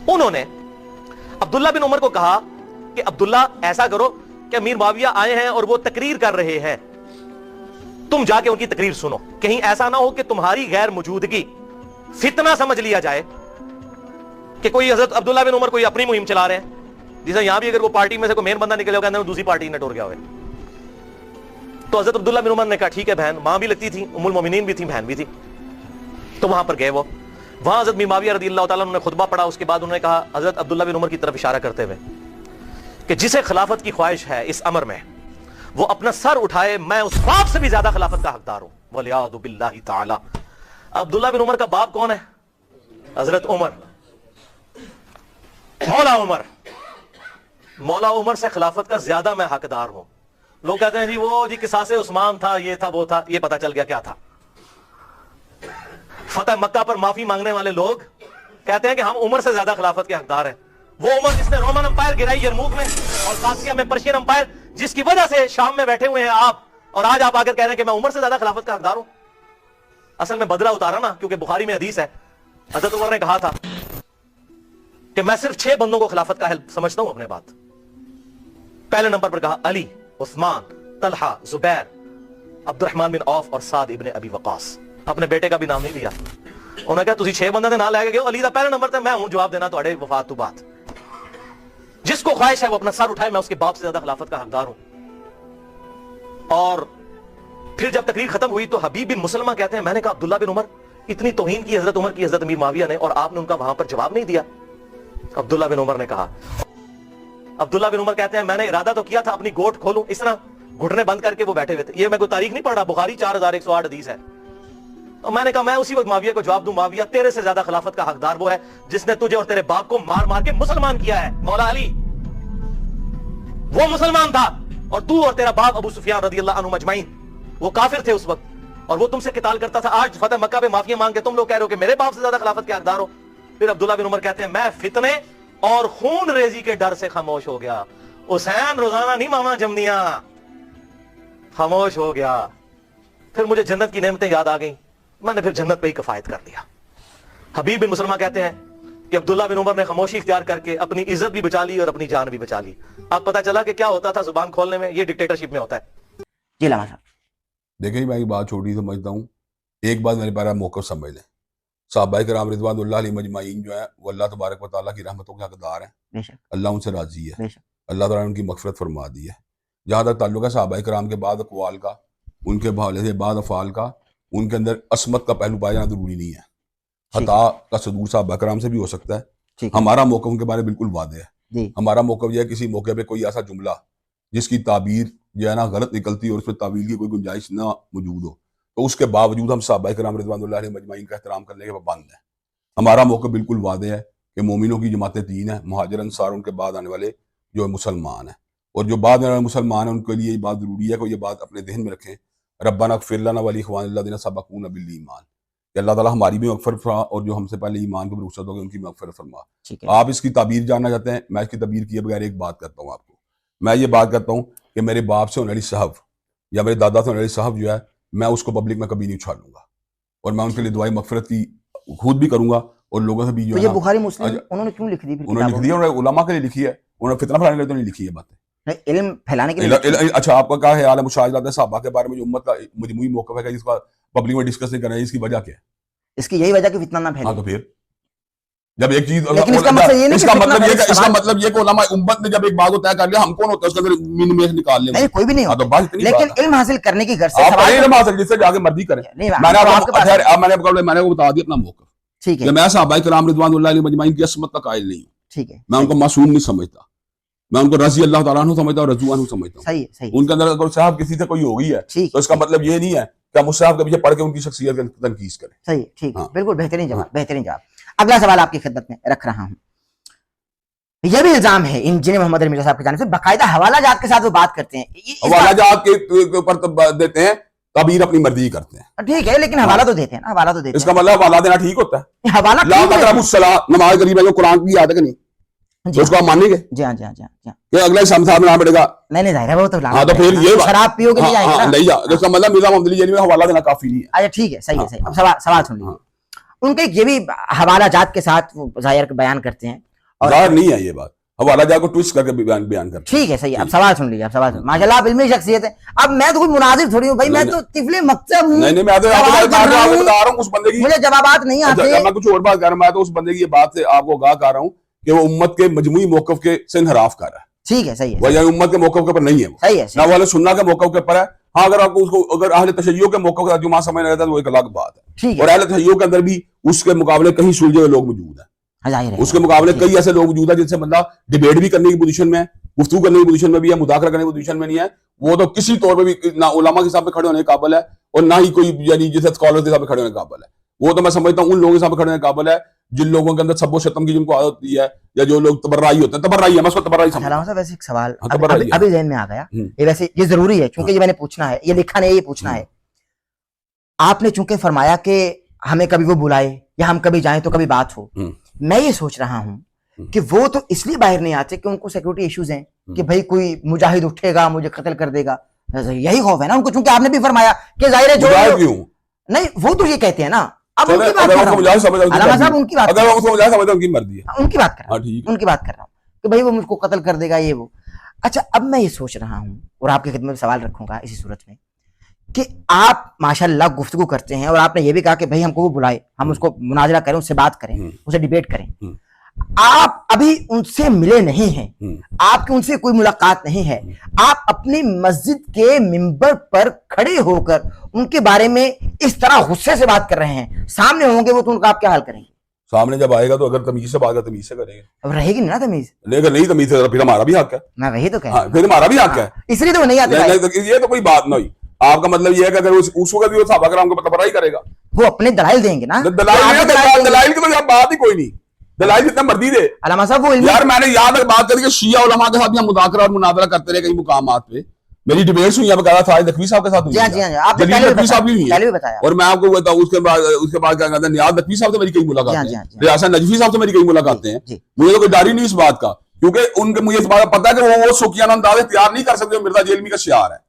انہوں نے عبداللہ بن عمر کو کہا کہ عبداللہ ایسا کرو کہ امیر معاویہ آئے ہیں اور وہ تقریر کر رہے ہیں، تم جا کے ان کی تقریر سنو، کہیں ایسا نہ ہو کہ تمہاری غیر موجودگی फितना समझ लिया जाए कि कोई हजरत अब्दुल्ला बिन उमर कोई अपनी मुहिम चला रहे हैं, जैसे यहां भी अगर वो पार्टी में से कोई मेन बंदा निकले होगा अंदर दूसरी पार्टी में टोर गया हुआ, तो हजरत अब्दुल्ला बिन उमर ने कहा ठीक है बहन, मां भी लगती थी, उम्मुल मोमिनीन भी थी, बहन भी थी, तो वहां पर गए वो, वहां हजरत मीर मुआविया रज़ियल्लाहु ताला अन्हु ने खुतबा पढ़ा, उसके बाद उन्होंने कहा हजरत अब्दुल्ला बिन उमर की तरफ इशारा करते हुए कि जिसे खिलाफत की ख्वाहिश है इस अमर में वो अपना सर उठाए, मैं उस बाप से भी ज्यादा खिलाफत का हकदार हूं, वलियादु बिल्लाहि ताला। अब्दुल्ला बिन उमर का बाप कौन है? हजरत उमर, मौला उमर, मौला उमर से खिलाफत का ज्यादा मैं हकदार हूं। लोग कहते हैं जी वो जी किसासे उस्मान था, ये था वो था, ये पता चल गया क्या था। फतह मक्का पर माफी मांगने वाले लोग कहते हैं कि हम उमर से ज्यादा खिलाफत के हकदार हैं। वो उमर जिसने रोमन अंपायर गिराई यरमूक में और कासिया में पर्शियन अंपायर, जिसकी वजह से शाम में बैठे हुए हैं आप, और आज आप आकर कह रहे हैं कि मैं उमर से ज्यादा खिलाफत का हकदार हूं। असल में बदला उतारा ना, क्योंकि बुखारी में हदीस है, हजरत उमर ने कहा था कि मैं सिर्फ 6 बंदों को खिलाफत का अहल समझता हूं अपने बात। पहले नंबर पर कहा अली, उस्मान, तलहा, जुबैर, अब्दुर्रहमान बिन औफ और साद इब्ने अबी वकास। अपने बेटे का भी नाम नहीं लिया। उन्होंने कहा तुसी 6 बंदे दे नाम लेके गए, अली दा पहले नंबर ते मैं हूं जवाब देना तुहाडे वफात तो बात। जिसको ख्वाहिश है वो अपना सर उठाए, मैं उसके बाप से ज्यादा खिलाफत का हकदार हूं। और फिर जब तकरीर खत्म हुई तो हबीब बिन मुसलमा कहते हैं मैंने कहा अब्दुल्ला बिन उमर, इतनी तौहीन की हजरत उमर की हजरत अमीर मुआविया ने और आपने उनका वहां पर जवाब नहीं दिया। अब्दुल्ला बिन उमर ने कहा, अब्दुल्ला बिन उमर कहते हैं मैंने इरादा तो किया था अपनी गोट खोलूं, इस तरह घुटने बंद करके वो बैठे हुए थे। ये मैं कोई तारीख नहीं पढ़ रहा, बुखारी 4108 हदीस है। तो मैंने कहा मैं उसी वक्त मुआविया को जवाब दूं, मुआविया तेरे से ज्यादा खिलाफत का हकदार वो है जिसने तुझे और तेरे बाप को मार मार के मुसलमान किया है। मौला अली वो मुसलमान था और तू और तेरा बाप अबू सुफियान रज़ियल्लाहु अन्हु अजमईन वो काफिर थे उस वक्त, और वो तुमसे किताल करता था। आज फतेह मक्का पे माफिया मांग के तुम लोग कह रहे हो कि मेरे बाप से ज्यादा खिलाफत के हकदार हो। फिर अब्दुल्ला बिन उमर कहते हैं मैं फितने और खून रेजी के डर से खामोश हो गया। हुसैन रोजाना नहीं मामा जमनिया, खामोश हो गया। फिर मुझे जन्नत की नेमतें याद आ गई, मैंने फिर जन्नत पे ही कफायत कर दिया। हबीब बिन मुसलमा कहते हैं कि अब्दुल्ला बिन उमर ने खामोशी इख्तियार करके अपनी इज्जत भी बचा ली और अपनी जान भी बचा ली। अब पता चला कि क्या होता था जुबान खोलने में, ये डिक्टेटरशिप में होता है। जी लामा साहब, देखिए मैं एक बात छोटी समझता हूँ, एक बात मेरे पास मौक़िफ़ समझ लें। सहाबाए किराम रिज़वानुल्लाह अलैहिम अजमईन जो है वो अल्लाह तबारक व तआला की रहमतों के हकदार हैं। बेशक अल्लाह उनसे राज़ी है, बेशक, अल्लाह ताला ने उनकी मग़फ़िरत फरमा दी है। जहाँ तक ताल्लुक़ है सहाबाए किराम के बाद अक़वाल का, उनके हवाले से बाद अफ़ाल का, उनके अंदर असमत का पहलू पाया जाना ज़रूरी नहीं है। खता का सदूर सहाबाए किराम से भी हो सकता है। हमारा मौक़िफ़ उनके बारे में बिल्कुल वाज़ेह है। हमारा मौक़िफ़ यह है किसी मौके पर कोई ऐसा जुमला जिसकी ताबीर जो है ना गलत निकलती और उसमें तावील की कोई गुंजाइश ना मौजूद हो, तो उसके बावजूद हम सहाबाए किराम रिज़वानुल्लाह अलैहिम अजमईन का एहतराम करने के पाबंद हैं। हमारा मौक़िफ़ बिल्कुल वाज़ेह है कि मोमिनों की जमातें 3 हैं, मुहाजिर अंसार, उनके बाद आने वाले जो मुसलमान हैं। और जो बाद आने वाले मुसलमान हैं उनके लिए ये बात ज़रूरी है कि ये बात अपने ज़हन में रखें, रब्बना इग़फ़िर लना व लिइख़वानिल्लज़ीना सबक़ूना बिल ईमान, कि अल्लाह ताला हमारी भी मग़फ़िरत फरमा और जो हमसे पहले ईमान के रुख़सत हो गए उनकी मग़फ़िरत फरमा। आप इसकी ताबीर जानना चाहते हैं, मैं इसकी ताबीर किए बगैर एक बात करता हूँ आपको। मैं ये बात करता हूँ कि मेरे बाप से होने वाली साहब या मेरे दादा से होने वाली साहब जो है, मैं उसको पब्लिक में कभी नहीं उछालूंगा और मैं उनके लिए दुआई मग़फ़िरत की खुद भी करूंगा और लोगों से भी जो तो ये बुखारी मुस्लिम उन्होंने क्यों लिख दी? उन्होंने लिख दिया, उन्होंने उलमा के लिए लिखी है, उन्होंने फितना फैलाने के लिए तो नहीं लिखी है बातें, इल्म फैलाने के लिए। अच्छा आपका क्या ख्याल है मुशाहिदात सहाबा के बारे में जो उम्मत का मजमूई मौक़िफ़ है जिसका पब्लिक में डिस्कस नहीं करना है, इसकी वजह क्या है? इसकी यही वजह कि फितना ना फैले। हाँ तो फिर जब एक चीज इसका मतलब ये कि उलमा उम्मत ने जब एक बात को तय कर लिया, हम कौन होता है उसके अंदर मीन में निकाल ले? नहीं, कोई भी नहीं होता। तो बात इतनी लेकिन इल्म हासिल करने की गर्ज से इल्म हासिल जिससे जाके मर्जी करें। मैंने आपको बता दिया अपना मौक़िफ़, ठीक है। मैं सहाबाए किराम रिज़वानुल्लाह अलैहिम अजमईन की असमत का कायल नहीं हूँ, ठीक है। मैं उनको मासूम नहीं समझता, मैं उनको रज़ी अल्लाह ताला अन्हु समझता हूँ, रज़ू अन्हु समझता हूँ। सही है। उनके अंदर अगर साहब किसी से कोई हो गई है तो इसका मतलब ये नहीं है कि हम उस साहब के पीछे पढ़ के उनकी शख्सियत की तनकीस करें। सही, ठीक है, बिल्कुल बेहतरीन जवाब, बेहतरीन जवाब। अगला सवाल आपकी खिदमत में रख रहा हूँ। यह भी इल्जाम है इंजीनियर मोहम्मद मिर्जा साहब की जानिब से, बाकायदा हवाला जात के साथ वो बात करते हैं, हवाला जात के ऊपर देते हैं, ताबीर अपनी मर्जी करते हैं, ठीक है, लेकिन हवाला तो देते हैं ना, हवाला तो देते हैं। इसका मतलब हवाला देना ठीक होता है? हवाला नमाज करीब है जो कुरान की याद है कि नहीं, तो उसको आप मानेंगे? जी हाँ, जी हाँ, जी हाँ। अगला साहब में पड़ेगा? नहीं जाएगा वो तो। हाँ तो फिर ये शराब पियोगे नहीं जाएगा, नहीं जा। इसका मतलब मिर्जा मोहम्मद अली जैनी में हवाला देना काफी नहीं है। अच्छा ठीक है, सही है, सही। अब सवाल सुन लीजिए। उनके ये भी हवाला जात के साथ जाहिर बयान करते हैं, और जाहिर नहीं है ये बात। हवाला जाकर ट्विस्ट करके बयान करते ठीक है, सही है। अब सवाल सुन लीजिए, अब सवाल सुन, माशाल्लाह आप इल्मी शख्सियत है। अब मैं तो कोई मुनाजिर थोड़ी हूँ भाई, मैं तो तिफले मकसद हूँ। नहीं मैं तो आपको बता रहा हूँ उस बंदे की, मुझे जवाबात नहीं आते। मैं कुछ और बात कर रहा हूँ, मैं तो उस बंदे की ये बात से आपको आगाह कर रहा हूँ कि वो उम्मत के मजमूई मौक़िफ़ के से इनहराफ कर रहा है। ठीक है, सही है, वह उम्मत के मौक़िफ़ के ऊपर नहीं है, सही है, ना वाले सुन्ना के मौक़िफ़ के ऊपर है। हाँ, अगर आपको उसको अगर अहले तशय्युअ के मौक़िफ़ का तर्जुमा समझ नहीं आता तो वो एक अलग बात है। ठीक है। और अहले तशय्युअ के अंदर भी उसके मुकाबले कहीं सुलझे हुए लोग मौजूद हैं, उसके मुकाबले कई ऐसे लोग मौजूद हैं जिनसे बंदा डिबेट भी करने की पोजीशन में है, गुफ्तगू करने की पोजीशन में भी है, मुदाखला करने की पोजीशन में नहीं है। वो तो किसी तौर पे भी ना उलमा के सामने खड़े होने के काबिल है और ना ही कोई यानी जैसे स्कॉलर के सामने खड़े होने के काबिल है। वो तो मैं समझता हूँ उन लोगों के सामने खड़े होने के काबिल है जिन लोगों के अंदर सब्बो शतम की जिनको आदत होती है, या जो लोग तबर्राई होते हैं। तबर्राई है, मैं उसको तबर्राई समझता हूं। वैसे एक सवाल तबर्राई है। अभी ज़हन में आ गया, ये वैसे ये जरूरी है क्योंकि ये मैंने पूछना है, ये लिखा नहीं, ये पूछना है। आपने चूंकि फरमाया कि हमें कभी वो बुलाए या हम कभी जाएं तो कभी बात हो, मैं ये सोच रहा हूं कि वो तो इसलिए बाहर नहीं आते कि उनको सिक्योरिटी इश्यूज हैं कि भाई कोई मुजाहिद उठेगा मुझे कत्ल कर देगा, यही खौफ है ना उनको। चूंकि आपने भी फरमाया कि जाहिर है जो नहीं वो तो ये कहते हैं ना। अब उनकी बात कर रहा हूं, अलामा साहब उनकी बात, अगर उसको मुझे समझो उनकी मर्जी है, उनकी बात कर रहा हूं, उनकी बात कर रहा हूं कि भाई वो मुझको कत्ल कर देगा ये वो। अच्छा, अब मैं ये सोच रहा हूं और आपकी खिदमत में सवाल रखूंगा इसी सूरत में कि आप माशाल्लाह गुफ्तगू करते हैं और आपने ये भी कहा कि भाई हमको वो बुलाए, हम उसको मुनाजरा करें, उससे बात करें, उससे डिबेट करें। आप अभी उनसे मिले नहीं हैं, आपकी उनसे कोई मुलाकात नहीं है, आप अपनी मस्जिद के मिंबर पर खड़े होकर उनके बारे में इस तरह गुस्से से बात कर रहे हैं। सामने होंगे वो तो उनका आप क्या हाल करेंगे? सामने जब आएगा तो अगर तमीज से बात कर तमीज से करेंगे। अब रहेगी नहीं ना तमीज, लेकिन नहीं तमीज से फिर हमारा भी हक है। मैं वही तो कह रहा हूं, फिर हमारा भी हक है, इसलिए तो नहीं आते। ये तो कोई बात नहीं। आपका मतलब ये है कि अगर उस वक्त भी वो सहाबा कराम को तबर्राई करेगा, वो अपने दलाइल देंगे ना। दलाइल की तो बात ही कोई नहीं, दलाइल जितना मर्जी दे। अलामा साहब वो यार मैंने याद तक बात करी कि शिया उलमा के साथ मुज़ाकरा और मुनाज़रा करते रहे कई मुकामात पे। मेरी डिबेट्स हुई है बकायदा साहिद नकवी साहब के साथ हुई है, जलील नकवी साहब भी हुई है। और मैं आपको बताऊं उसके बाद क्या कहते हैं, नियाज़ नकवी साहब से मेरी कई मुलाकातें हैं, रियासत नजफी साहब से मेरी कई मुलाकातें हैं। मुझे तो कोई डर ही नहीं इस बात का, क्योंकि उनके मुझे इस बात का पता है कि वो सुखियाना अंदाज़े तैयार नहीं कर सकते। मिर्जा जेलमी का शियार है,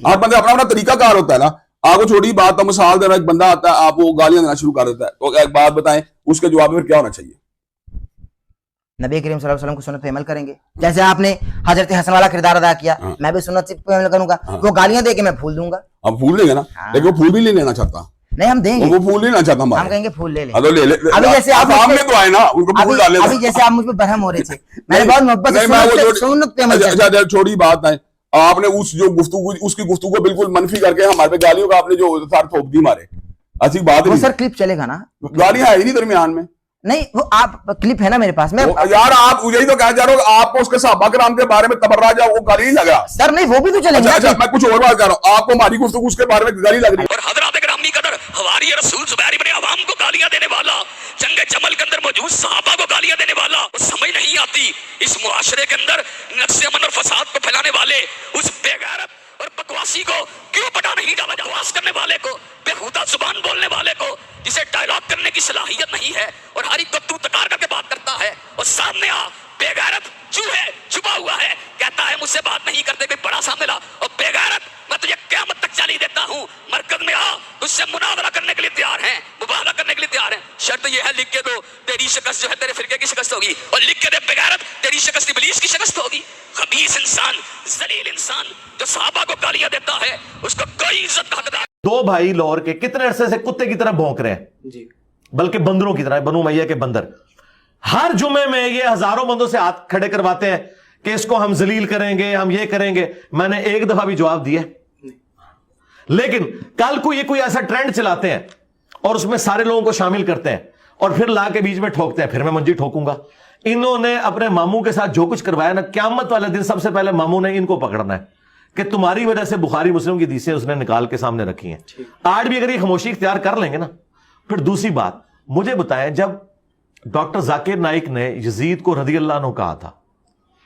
हर बंदे अपना अपना तरीका कार होता है ना। आपको छोटी बात तो मिसाल देना, एक बंदा आता है आप वो गालियां देना शुरू कर देता है, तो एक बात बताएं उसके जवाब में क्या होना चाहिए? नबी करीम सल्लल्लाहु अलैहि वसल्लम की सुन्नत पे अमल करेंगे। जैसे आपने हजरत हसन वाला किरदार अदा किया, मैं भी सुन्नत पे अमल करूंगा। वो गालियां दे के मैं फूल दूंगा, हम फूल देंगे ना, लेकिन वो फूल भी नहीं लेना चाहता। नहीं हम देंगे, वो फूल नहीं लेना चाहता, हम कहेंगे फूल ले ले। अभी जैसे आप सामने तो आए ना, उनको फूल डाले। अभी जैसे आप मुझ पे बरहम हो रहे थे, मैंने बहुत मोहब्बत से सुन्नत पे अमल किया। अच्छा छोटी बात है, आपने उस जो गुफ्तगू उसकी गुफ्तगू को बिल्कुल मनफी करके हमारे पे गालियों का आपने जो सार थोप दी मारे, ऐसी बात नहीं। सर क्लिप चलेगा ना, गालियां है ही नहीं दरमियान में। नहीं वो आप क्लिप है ना मेरे पास में। यार आप यही तो कह जा रहे हो, आपको उसके सहाबा कराम के बारे में तबर्रा जा वो गाली नहीं लग रहा सर। नहीं वो भी तो चलेगा। अच्छा मैं कुछ और बात कर रहा हूँ, आपको हमारी गुफ्तगू उसके बारे में गाली लग रही है। और हजरत ग्रामी कदर हवारी रसूल जुबैर इब्न अवाम को गालियां देने वाला, जंग जमल के अंदर मौजूद सहाबा को गालियां देने वाला, समझ नहीं आती इस मुआशरे के अंदर नक्शे अमन और फसाद को फैलाने वाले उस बेगैरत और बकवासी को क्यों पटा नहीं डाला जाए? बकवास करने वाले को, बेहुदा जुबान बोलने वाले को, जिसे डायलॉग करने की सलाहियत नहीं है और हर एक को तू तकार करके बात करता है, और सामने आ बेगैरत चूहे छुपा हुआ है, कहता है मुझसे बात नहीं करते, कोई बड़ा सामने ला। और बेगैरत मैं तुझे क़यामत तक चाली देता हूँ, मरकज में आ, तुझसे मुनावरा करने के लिए तैयार हैं, मुबाहला करने के लिए तैयार हैं। शर्त यह है लिख के दो, तेरी शिकस्त जो है तेरे फिरके की शिकस्त होगी, और लिख के दे बेगैरत तेरी शिकस्त इब्लीस की शिकस्त होगी। खबीस इंसान, जलील इंसान जो सहाबा को गालियां देता है उसको कोई इज्जत का हकदार। दो भाई लाहौर के कितने अरसे से कुत्ते की तरह भौंक रहे हैं जी, बल्कि बंदरों की तरह, बनु मैया के बंदर। हर जुमे में ये हजारों बंदों से हाथ खड़े करवाते हैं कि इसको हम जलील करेंगे, हम ये करेंगे। मैंने एक दफा भी जवाब दिया, लेकिन कल को ये कोई ऐसा ट्रेंड चलाते हैं और उसमें सारे लोगों को शामिल करते हैं और फिर ला के बीच में ठोकते हैं, फिर मैं मंजी ठोकूंगा। इन्होंने अपने मामू के साथ जो कुछ करवाया ना, क़यामत वाले दिन सबसे पहले मामू ने इनको पकड़ना है कि तुम्हारी वजह से बुखारी मुस्लिम की हदीसें उसने निकाल के सामने रखी हैं। आज भी अगर ये खामोशी इख्तियार कर लेंगे ना। फिर दूसरी बात मुझे बताएं, जब डॉक्टर जाकिर नाइक ने यजीद को रज़ी अल्लाह अन्हु कहा था,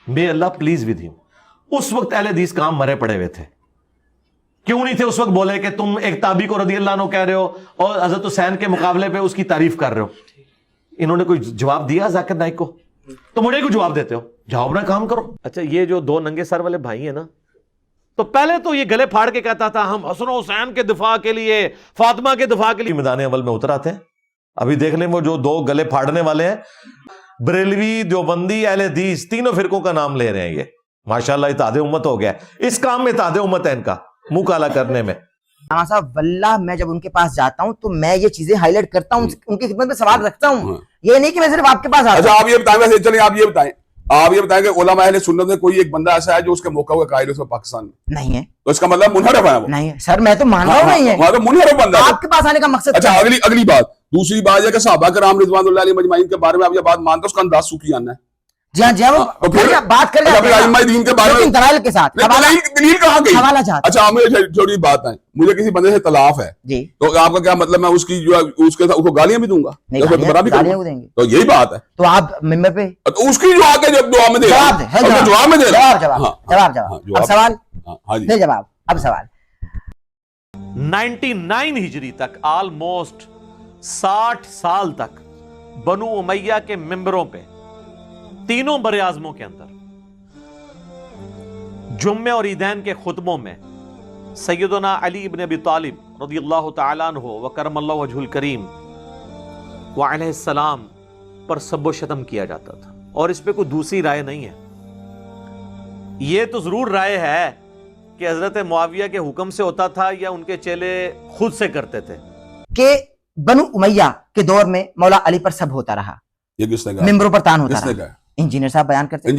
मे अल्लाह प्लीज विद हिम, उस वक्त अहले हदीस काम मरे पड़े हुए थे। क्यों नहीं थे उस वक्त बोले कि तुम एक ताबी को रज़ी अल्लाह अन्हु कह रहे हो और हजरत हुसैन के मुकाबले पे उसकी तारीफ कर रहे हो? इन्होंने कोई जवाब दिया जाकिर नाइक को? तो मुझे क्यों जवाब देते हो? जाओ अपना काम करो। अच्छा, ये जो दो नंगे सर वाले भाई है ना, तो पहले तो ये गले फाड़ के कहता था हम हसन हुसैन के दिफा के लिए, फातिमा के दिफा के लिए मैदान अमल में उतर आते हैं। अभी देख लें वो जो दो गले फाड़ने वाले हैं, बरेलवी, देवबंदी, अहले हदीस, तीनों फिरकों का नाम ले रहे हैं ये। माशाल्लाह इत्तेहाद उम्मत हो गया है, इस काम में इत्तेहाद उम्मत है इनका, मुंह काला करने में। हाँ साहब, वल्लाह मैं जब उनके पास जाता हूँ तो मैं ये चीजें हाईलाइट करता हूँ, उनकी खिदमत में सवाल रखता हूँ। ये नहीं कि मैं सिर्फ आपके पास आता अच्छा आप ये बताएं, वैसे चलिए आप ये बताएं कि उलमा अहले सुन्नत में कोई एक बंदा ऐसा है जो उसके मौका का कायल उसमें पाकिस्तान में नहीं है, तो इसका मतलब मुनहरफ है वो? नहीं है सर, मैं तो मान रहा हूँ नहीं है। तो मुनहरफ बंदा है। आपके पास आने का मकसद अच्छा अगली बात, दूसरी बात है कि सहाबा कराम रिज़वानुल्लाह अलैहिम अजमाइन के बारे में आप ये बात मानते हो, उसका अंदाज सूफी आना है। जी हाँ जी हाँ, वो तो फिर बात कर दीन के बारे में दलाइल के साथ दलील कहाँ गई? हवाला जात। अच्छा मुझे छोटी बात है, मुझे किसी बंदे से तलाफ है जी, तो आपका क्या मतलब मैं उसकी जो उसके साथ उसको गालियां भी दूंगा? गालियां देंगे तो यही बात है। तो आप मिंबर पे तो उसकी जो आके जब दुआ में दे जवाब दे, जवाब अब सवाल हाँ जी दे जवाब। अब सवाल 99 हिजरी तक, ऑलमोस्ट 60 साल तक बनु उमैया के मिंबरों पे तीनों बर आज़मों के अंदर जुम्मे और ईदैन के खुतबों में सैयदना अली इब्न अबी तालिब रज़ियल्लाहु तआला अन्हु व करमल्लाहु वजहुल करीम व अलैहिस्सलाम पर सब्बो शतम किया जाता था, और इस पे कोई दूसरी राय नहीं है। ये तो जरूर राय है कि हजरत मुआविया के हुक्म से होता था या उनके चेले खुद से करते थे। कि बनु उमैया के दौर में मौला अली पर सब होता रहा, ये किसने कहा? मिंबरों पर तान होता किसने रहा। कहा? इंजीनियर साहब बयान करते हैं।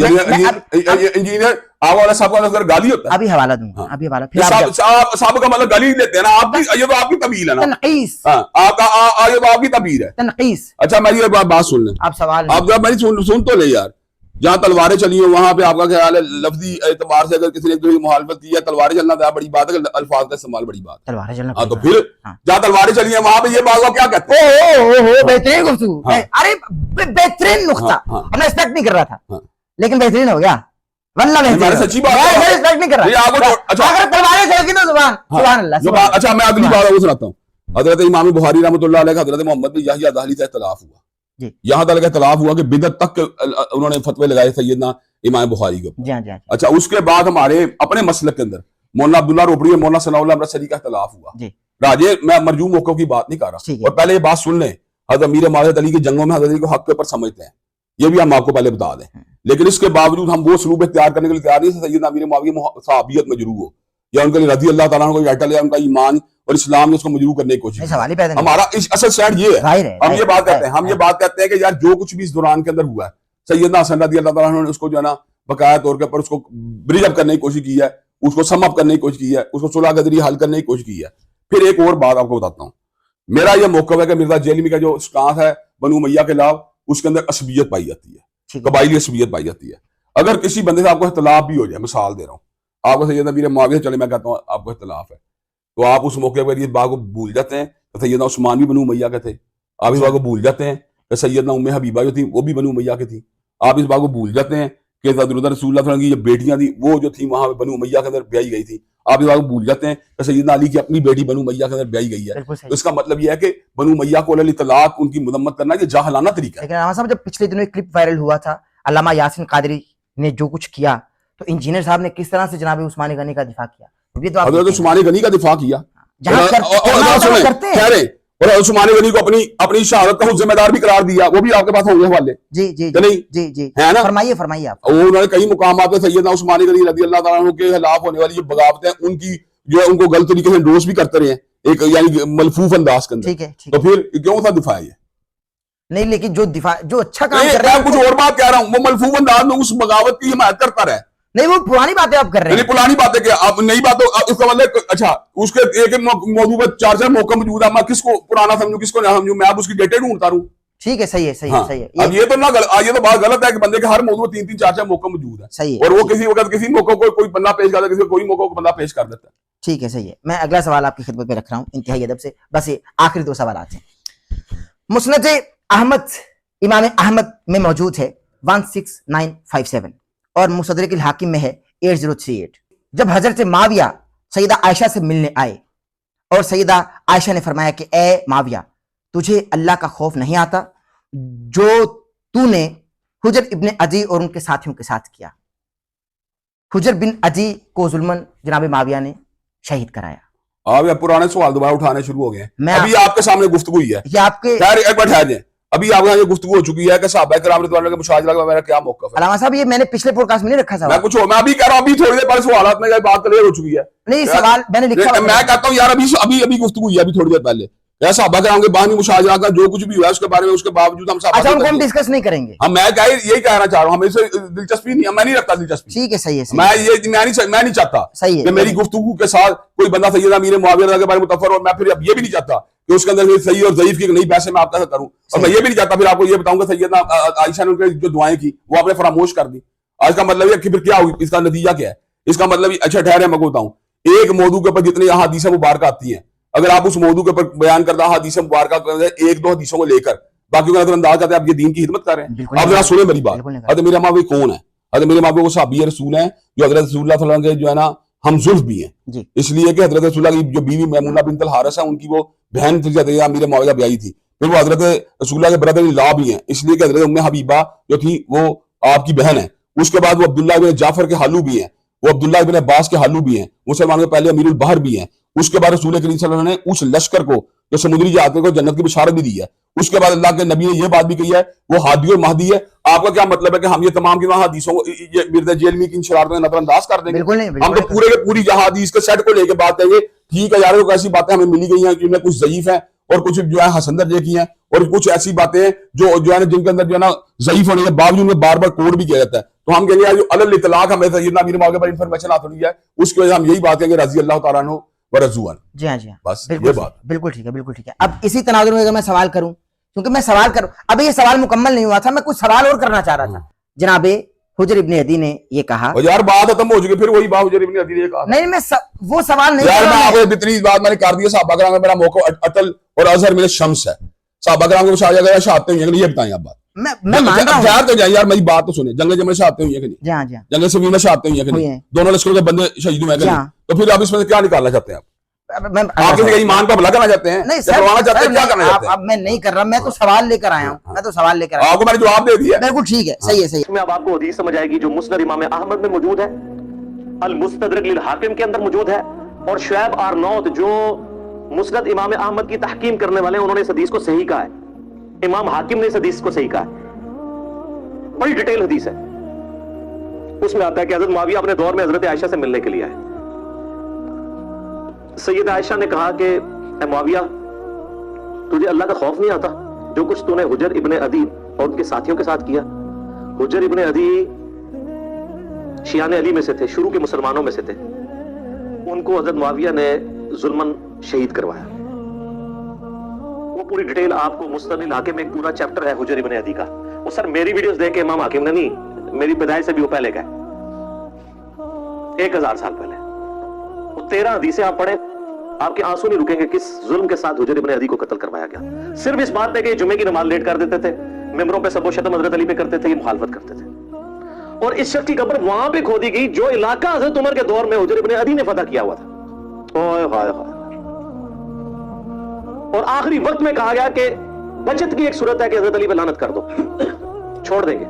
इंजीनियर आवाला साहब का अगर गाली होता है, अभी हवाला दूंगा, अभी हवाला फिर साहब का मतलब गाली लेते हैं ना आप, ये तो आपकी तबीर है ना, तनकीस, आपका ये तो आपकी तबीर है, तनकीस। अच्छा मेरी एक बात सुन लें, आप सवाल आप जब मेरी सुन तो ले यार, जहाँ तलवारें चली हैं वहां पे आपका ख्याल है लफ्जी एतबार से अगर किसी ने कोई मुखालफत की है, तलवारें चलना तो बड़ी बात है, अल्फाज का इस्तेमाल बड़ी बात है, तलवारें चलना। हाँ तो फिर जहाँ तलवारें चली हैं वहां पे ये बात क्या कहते हैं? बेहतरीन गुफ्तगू, अरे बेहतरीन नुक्ता, मैं एक्सपेक्ट नहीं कर रहा था लेकिन बेहतरीन हो गया, वल्लाह बेहतरीन, सच्ची बात है, एक्सपेक्ट नहीं कर रहा। अच्छा अगर तलवारें चलती तो सुभान अल्लाह। अच्छा मैं अगली बात सुनाता हूँ। हजरत इमाम बुखारी रहमतुल्लाह अलैह, हजरत मोहम्मद बिन यहया दहली से इख्तिलाफ हुआ, यहाँ तक इख्तिलाफ हुआ कि बिदअत तक उन्होंने फतवे लगाए सैयदना इमाम बुखारी के ऊपर। अच्छा उसके बाद हमारे अपने मसलक के अंदर मौलाना अब्दुल्ला रोबड़ी और मौलाना सनाउल्लाह अमृतसरी का इख्तिलाफ हुआ। राजे मैं मरजूम मौकों की बात नहीं कर रहा, और पहले ये बात सुन लें, हजरत अमीर मालिक अली की जंगों में हजरत अली को हक के ऊपर समझते हैं, ये भी हम आपको पहले बता दें, लेकिन इसके बावजूद हम वो सलूब इख्तियार करने के लिए तैयार नहीं। सैयदना अमीर मुआविया सहाबियत में जरूर हो या उनके लिए रज़ी अल्लाह ताला को टाइटल है, उनका ईमान और इस्लाम ने उसको मजरूह करने की कोशिश की। हमारा इस असल स्टैंड ये है, हम ये बात कहते हैं कि यार जो कुछ भी इस दौरान के अंदर हुआ है, सैयदना हसन रज़ी अल्लाह ताला ने उसको जो है ना बकाया तौर के ऊपर उसको ब्रिज अप करने की कोशिश की है, उसको सम अप करने की कोशिश की है, उसको सुलह के जरिए हल करने की कोशिश की है। फिर एक और बात आपको बताता हूँ, मेरा यह मौक़िफ़ है कि मिर्जा जेलमी का जो स्टांस है बनु उमैया के खिलाफ, उसके अंदर असबियत पाई जाती है, कबाइली असबियत पाई जाती है। अगर किसी बंदे से आपको इख्तिलाफ भी हो जाए, मिसाल दे रहा हूँ, आपको सैयदना अमीर मुआविया चले मैं कहता हूँ आपको इख्तिलाफ है, तो आप उस मौके पर इस बात को भूल जाते हैं कि सैयदना उस्मान भी बनु उमैया के थे, आप इस बात को भूल जाते हैं कि सैयदना उम्मे हबीबा जो थी वो भी बनु उमैया की थी, आप इस बात को भूल जाते हैं कि हज़रत रसूलुल्लाह की जो बेटियां थी वो जो थी वहां बनु उमैया के अंदर ब्याई गई थी, आप इस बात को भूल जाते हैं कि सैयदना अली की अपनी बेटी बनु उमैया के अंदर ब्याई गई है। तो इसका मतलब यह है कि बनु उमैया को अलल इतलाक उनकी मजम्मत करना ये जाहलाना तरीका है। लेकिन रामा साहब जब पिछले दिनों एक क्लिप वायरल हुआ था, अल्लामा यासीन कादरी ने जो कुछ किया, तो इंजीनियर साहब ने किस तरह से जनाब उस्मानी गनी का दिफा किया, ये तो हज़रत उस्मानी गनी का दिफा किया, और उस्मानी गनी को अपनी शहादत का जिम्मेदार भी करार दिया, वो भी आपके पास होंगे हवाले। जी जी नहीं जी जी है ना, फरमाइए आप। उन्होंने कई मुकामात पे सैयदना उस्मानी गनी रज़ी अल्लाह ताला अन्हु के खिलाफ होने वाली जो बगावतें उनकी जो है उनको गलत तरीके से एंडोर्स भी करते रहे एक यानी मलफूफ अंदाज के अंदर। ठीक है, तो फिर क्यों था दिफा ये? नहीं लेकिन जो अच्छा काम कर रहा है, कुछ और बात कह रहा हूँ, वो मलफूफ अंदाज में उस बगावत की हिमायत करता रहे। नहीं वो पुरानी बातें आप कर रहे हैं, पुरानी बातें क्या आप नई बातों, इसका मतलब अच्छा उसके एक मौजूद पर 4 मौका मौजूद है, मैं किसको पुराना समझूं किसको ना समझूं, मैं अब उसकी डेटेड ढूंढता रहूं। ठीक है, सही है सही है सही है। अब ये तो ना ये तो बात गलत है कि बंदे के हर मौजूद 3-3 4-4 मौका मौजूद है, सही है, और वो किसी वक्त किसी मौके को कोई बंदा पेश करता है, किसी कोई मौके को बंदा पेश कर देता है। ठीक है, सही है। मैं अगला सवाल आपकी खिदमत में रख रहा हूँ इंतहाई अदब से, बस ये आखिरी 2 सवाल आते हैं। मुस्नद अहमद इमाम अहमद में मौजूद है 16957 और मुसद्दरिक अल हाकिम में है 8038। जब हजरत माविया सैयदा आयशा से मिलने आए और सैयदा आयशा ने फरमाया कि ए माविया, तुझे अल्लाह का खौफ नहीं आता जो तूने हुजर इब्न अदी और उनके साथियों के साथ किया। हुजर बिन अदी को जुल्मन जनाब माविया ने शहीद कराया। आप पुराने सवाल दोबारा उठाने शुरू हो गए। अभी आपके सामने गुफ्तगू हुई है, ये आपके एक बार ठहर जाए, अभी आपके यहाँ ये गुफ्तगू हो चुकी है कि सहाबा किराम रिज़वानुल्लाह के मुशाहिदा का मेरा क्या मौक़िफ़ है। अलामा साहब ये मैंने पिछले पॉडकास्ट में नहीं रखा मैं कुछ मैं अभी कह रहा हूँ, अभी थोड़ी देर पहले सवालात में बात क्लियर हो चुकी है। नहीं सवाल मैंने लिखा, मैं कहता हूँ यार अभी गुफ्तगू हुई है अभी थोड़ी देर पहले, सहाबा किराम के बानी मुशाहिदा का जो कुछ भी हुआ है उसके बारे में, उसके बावजूद हम अच्छा उनको हम डिस्कस नहीं करेंगे। हम मैं यही कहना चाह रहा हूँ, हमें इससे दिलचस्पी नहीं, मैं नहीं रखता दिलचस्पी। ठीक है सही है, मैं नहीं चाहता सही है कि मेरी गुफ्तगू के साथ कोई बंदा सैयदना अमीर मुआविया के बारे में मुतफ़र, और मैं फिर अब ये भी नहीं चाहता कि उसके अंदर सही और ज़ईफ की नई बहस में आप कैसे करूं, और मैं ये भी नहीं चाहता फिर आपको ये बताऊंगा सैयदना आयशा ने उनके जो दुआएं की वो आपने फरामोश कर दी। आज का मतलब है कि फिर क्या हुई, इसका नतीजा क्या है, इसका मतलब अच्छा ठहरे मैं बताऊं, एक मौजू के ऊपर जितनी हदीसें मुबारक आती हैं, अगर आप उस मौजू के ऊपर बयान करता हदीसें मुबारक एक दो हदीसों को लेकर बाकी को नजरअंदाज करते हैं, आप ये दीन की खिदमत कर रहे हैं। आप जरा सुने मेरी बात, हज़रत मीर मावी कौन है? हज़रत मीर मावी वो सहाबी रसूल हैं जो हज़रत रसूलुल्लाह सल्लल्लाहु अलैहि वसल्लम के जो है ना हम जुल्फ भी हैं, इसलिए कि हज़रत रसूलुल्लाह की जो बीवी मैमूना बिन्तुल हारिस है उनकी वो बहन मीर मुआविया ब्याही थी, फिर वो हज़रत रसूलुल्लाह के ब्रदर इन लॉ भी हैं, इसलिए कि हज़रत उम्मे हबीबा जो थी वो आपकी बहन है। उसके बाद वो अब्दुल्लाह इब्न जाफर के हालू भी हैं, वो अब्दुल्लाह इब्न अब्बास के हालू भी हैं, मुसलमानों के पहले अमीरुल बहर भी हैं। उसके बाद रसूल करीम सल्लल्लाहु अलैहि वसल्लम ने उस लश्कर को जो समुद्री जहाज को जन्नत की बशारत भी दी है। उसके बाद अल्लाह के नबी ने यह बात भी कही है वो हादी और महदी है। आपका क्या मतलब है कि हम ये तमाम की हदीसों को ये मिर्जा जेलमी की शरारतों में नजरअंदाज कर देंगे? बिल्कुल नहीं, हम तो पूरे के पूरी हदीस के सेट को लेकर बात करेंगे। ठीक है यार, वो ऐसी बातें हमें मिली गई हैं जिनमें कुछ ज़ईफ है और कुछ जो है हसन दर्जे की हैं, और कुछ ऐसी बातें हैं जो है ना जिनके अंदर जो है ना ज़ईफ होने के बावजूद में बार बार कोड भी किया जाता है। तो हम कहेंगे जो अलल इतलाक हमें सैयदना अमीर मुआविया पर इंफॉर्मेशन हासिल हुई है, उसकी वजह हम यही बात कहेंगे रज़ी अल्लाह तआला अन्हु व रज़ू अन्हु। जी हाँ बस ये बात बिल्कुल ठीक है, बिल्कुल ठीक है। अब इसी तनाजुर में अगर मैं सवाल करूं, क्योंकि मैं सवाल करूं, अभी ये सवाल मुकम्मल नहीं हुआ था, मैं कुछ सवाल और करना चाह रहा था। जनाबे हुजर इब्न अदी ने ये कहा, यार बात खत्म हो चुकी, फिर वही बात हुजर इब्न अदी ने कहा। नहीं मैं वो सवाल नहीं यार, मैं आपको इतनी बात मैंने कर दी है, सहाबा किराम में मेरा मौका अतल और अजहर मिन शम्स है। सहाबा किराम को शहादत गया शहादत हुई है, ये बताएं आप बात। मैं मान रहा हूं यार, तो यार मेरी बात तो सुने, जंग जमल शहादत हुई है कि नहीं? जी हां, जी हां, जंग सफीन में शहादत हुई है कि नहीं? दोनों लश्करों के बंदे शहीद हुए हैं कि नहीं? तो फिर आप इसमें क्या निकालना चाहते हैं? आप किसी ईमान का भला करना चाहते हैं? नहीं सर, करवाना चाहते हैं, क्या करना चाहते हैं? अब मैं नहीं कर रहा, मैं तो सवाल लेकर आया हूं, मैं तो सवाल लेकर आया हूं, आपको मैंने जवाब दे दिया। बिल्कुल ठीक है, सही है, सही है। इसमें अब आपको हदीस समझ आएगी जो मुस्नद इमाम अहमद में मौजूद है, अल मुस्तदरक लिल हाकिम के अंदर मौजूद है, और शुएब आरनौत जो मुस्नद इमाम अहमद की तहकीम करने वाले हैं, उन्होंने इस हदीस को सही कहा है। इमाम हाकिम ने इस हदीस को सही कहा है, बड़ी डिटेल हदीस है। उसमें आता है कि हजरत मुआविया अपने दौर में हजरत आयशा से मिलने के लिए आए। सैयद आयशा ने कहा कि ए मुआविया, तुझे अल्लाह का खौफ नहीं आता जो कुछ तूने हुजर इब्ने अदी और उनके साथियों के साथ किया? हुजर इब्ने अदी शियान अली में से थे, शुरू के मुसलमानों में से थे। उनको हजरत मुआविया ने जुल्मन शहीद करवाया। वो पूरी डिटेल आपको मुस्तनिल हाकिम में एक पूरा चैप्टर है हुजर इब्ने अदी का। वो सर मेरी वीडियोस देख के इमाम हाकिम ने नहीं, मेरी पैदाइश से भी वो पहले का 1000 साल पहले। वो 13 हदीसें आप पढ़े, आपके आंसू नहीं रुकेंगे किस जुल्म के साथ हुजर इब्ने अदी को कत्ल करवाया गया। सिर्फ इस बात पे कि जुमे की नमाज लेट कर देते थे, मिंबरों पे सबो शतम हजरत अली पे करते थे, ये मुखालफत करते थे। और इस शख्स की कब्र वहां पे खोदी गई जो इलाका हजरत उमर के दौर में हुजर इब्ने अदी ने फतह किया हुआ था। ओए हाय हाय। और आखिरी वक्त में कहा गया कि बचत की एक सूरत है कि हजरत अली पे लानत कर दो, छोड़ देंगे।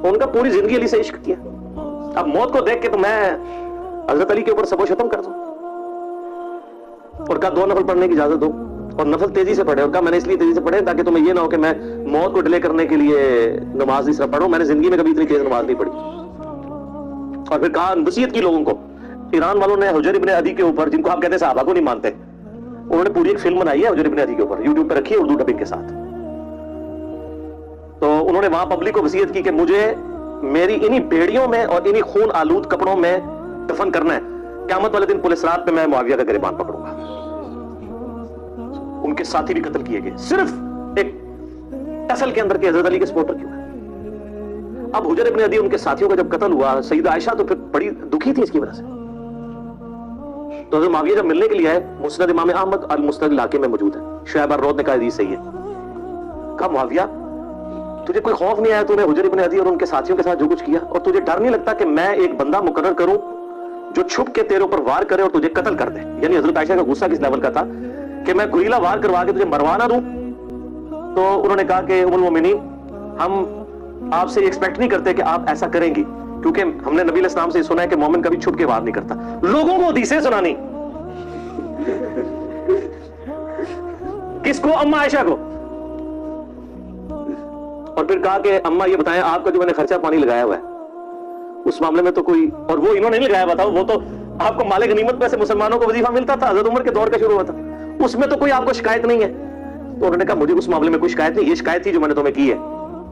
उनका पूरी जिंदगी अली से इश्क किया। अब मौत को देख के तो मैं हजरत अली के ऊपर सबो शतम कर दूं। और कहा 2 नफल पढ़ने की इजाजत दो, और नफल तेजी से पढ़े। और कहा मैंने इसलिए तेजी से पढ़े ताकि तुम्हें ये ना हो कि मैं मौत को डिले करने के लिए नमाज इस तरह पढ़ूं। मैंने जिंदगी में कभी इतनी तेज नमाज नहीं पढ़ी। और फिर कहा, नसीहत की लोगों को। ईरान वालों ने हुजर इब्ने अदी के ऊपर, जिनको आप कहते हैं सहाबा को नहीं मानते, उन्होंने पूरी एक फिल्म बनाई है हुजर इब्ने अदी के ऊपर, यूट्यूब पे रखी है उर्दू डबिंग के साथ। तो उन्होंने वहां पब्लिक को वसीयत की कि मुझे मेरी इन्हीं बेड़ियों में और इन्हीं खून आलूद कपड़ों में दफन करना है। क़यामत वाले दिन पुलिस रात पे मैं मुआविया का गिरबान पकड़ूंगा। उनके साथी भी कत्ल किए गए, सिर्फ एक टसल के अंदर के हजरत अली के सपोर्टर क्यों है। अब हुजर इब्ने अदी उनके साथियों का जब कत्ल हुआ, सईदा आयशा तो फिर बड़ी दुखी थी इसकी वजह से। तो हजरत मुआविया जब मिलने के लिए आए, मुस्नद इमाम अहमद अल मुस्तदरक इलाके में मौजूद है, शुएब आरनौत ने कहा हदीस सही है। कहा मुआविया, तुझे कोई खौफ नहीं आया तूने हुजर इब्ने अदी और उनके साथियों के साथ जो कुछ किया? और तुझे डर नहीं लगता कि मैं एक बंदा मुकर्रर करूं जो छुप के तेरे ऊपर वार करे और तुझे कत्ल कर दे? यानी हजरत आयशा का गुस्सा किस लेवल का था कि मैं गुरीला वार करवा के तुझे मरवा ना दूं। तो उन्होंने कहा कि उम्मुल मोमिनीन, हम आपसे एक्सपेक्ट नहीं करते कि आप ऐसा करेंगी, क्योंकि हमने नबी अलैहिस्सलाम से सुना है कि मोमिन कभी छुप के वार नहीं करता। लोगों को हदीसें सुनानी, किसको? अम्मा आयशा को। اور پھر کہا کہ اماں یہ بتائیں آپ کا جو میں نے خرچہ پانی لگایا ہوا ہے اس معاملے میں تو کوئی, اور وہ انہوں نے نہیں لگایا ہوا تھا, وہ تو آپ کو مال غنیمت میں سے مسلمانوں کو وظیفہ ملتا تھا, حضرت عمر کے دور کا شروع ہوا تھا, اس میں تو کوئی آپ کو شکایت نہیں ہے. تو انہوں نے کہا مجھے اس معاملے میں کوئی شکایت نہیں, یہ شکایت تھی جو میں نے تمہیں کی ہے.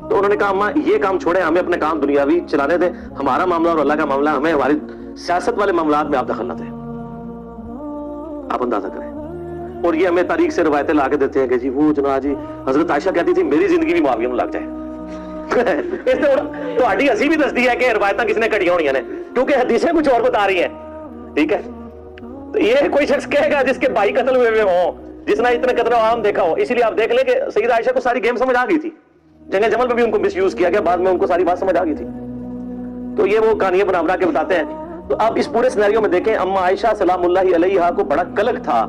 تو انہوں نے کہا اماں یہ کام چھوڑیں, ہمیں اپنے کام دنیاوی چلانے دیں, ہمارا معاملہ اور اللہ کا معاملہ, ہمیں ہماری سیاست والے معاملات میں آپ دخل نہ دیں. آپ اندازہ کریں. اور یہ ہمیں تاریخ سے روایتیں لا کے دیتے ہیں کہ جی وہ جناب جی حضرت عائشہ کہتی تھی میری زندگی بھی معاویہ میں لگ جائے. تو ہڈی ہنسی بھی دستی ہے کہ روایتیں کس نے کڑیاں ہونی ہیں, کیونکہ حدیثیں کچھ اور بتا رہی ہیں. ٹھیک ہے, تو یہ کوئی شخص کہے گا جس کے بھائی قتل ہوئے ہوں, جس نے اتنے قتل عام دیکھا ہو. اسی لیے آپ دیکھ لیں کہ سیدہ عائشہ کو ساری گیم سمجھ آ گئی تھی, جنگ جمل میں بھی ان کو مس یوز کیا گیا, بعد میں ان کو ساری بات سمجھ آ گئی تھی. تو یہ وہ کہانیاں بنا بنا کے بتاتے ہیں. تو آپ اس پورے سینیریو میں دیکھیں, اما عائشہ سلام اللہ علیہا کو بڑا قلق تھا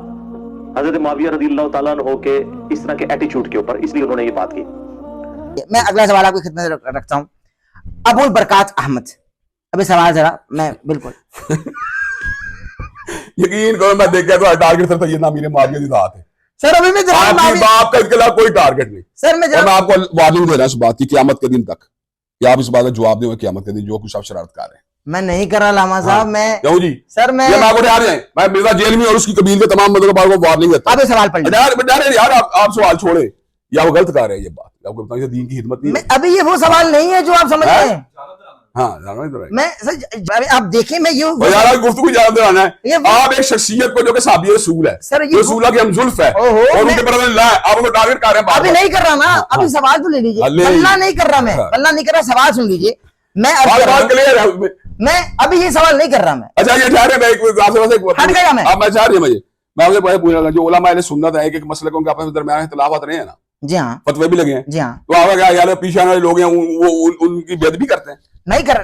حضرت معاویہ رضی اللہ تعالیٰ عنہ کے اس طرح کے ایٹیچیوڈ کے اوپر, اس لیے انہوں نے یہ بات کی. میں اگلا سوال آپ کی خدمت میں رکھتا ہوں. ابو البرکات احمد, ابھی سوال ذرا میں بالکل یقین کرو میں دیکھ گیا تو ٹارگیٹ سر سیدنا امیر معاویہ کی ذات ہے. سر ابھی میں آپ کی باپ کا اس کے علاوہ کوئی ٹارگیٹ نہیں. سر میں آپ کو وارننگ دے رہا ہوں اس بات کی قیامت کے دن تک, کہ آپ اس بات کا جواب دیں قیامت کے دن جو کچھ آپ شرارت کر رہے ہیں. میں نہیں کر رہا لاما صاحب, میں کیوں جی سر میں آپ کو یاد ہے میں مرزا جیل میں اور اس کی قبیل کے تمام مردوں کو وارننگ دیتا اب سوال پڑھ ہوں. یار آپ سوال چھوڑے یا وہ غلط کر رہے ہیں, یہ بات آپ کو بتائیں دین کی خدمت نہیں. ابھی یہ وہ سوال نہیں ہے جو آپ سمجھ رہے ہیں. ہاں میں آپ دیکھیں میں گفتگو جان دلانا ہے. آپ ایک شخصیت کو جو کہ صحابی رسول ہے, رسول کی ہم زلف ہے, اور ان کے پر اللہ آپ کو ٹارگیٹ کر رہے ہیں. ابھی نہیں کر رہا نا, ابھی سوال تو لے لیجیے. اللہ نہیں کر رہا, میں اللہ نہیں کر رہا, سوال سن لیجیے. میں ابھی یہ سوال نہیں کر رہا. میں اچھا یہ چاہ رہے ہیں اب میں چاہ رہی ہوں میں پوچھنا کہ جو علماء اہل سنت ہے ایک مسئلے کو ان کے آپس میں درمیان اختلافات رہے ہیں نا, جی ہاں فتوے بھی لگے ہیں, جی ہاں, تو آپ کیا یار پیچھے آنے والے لوگ ہیں وہ ان کی بے ادبی کرتے ہیں. نہیں کر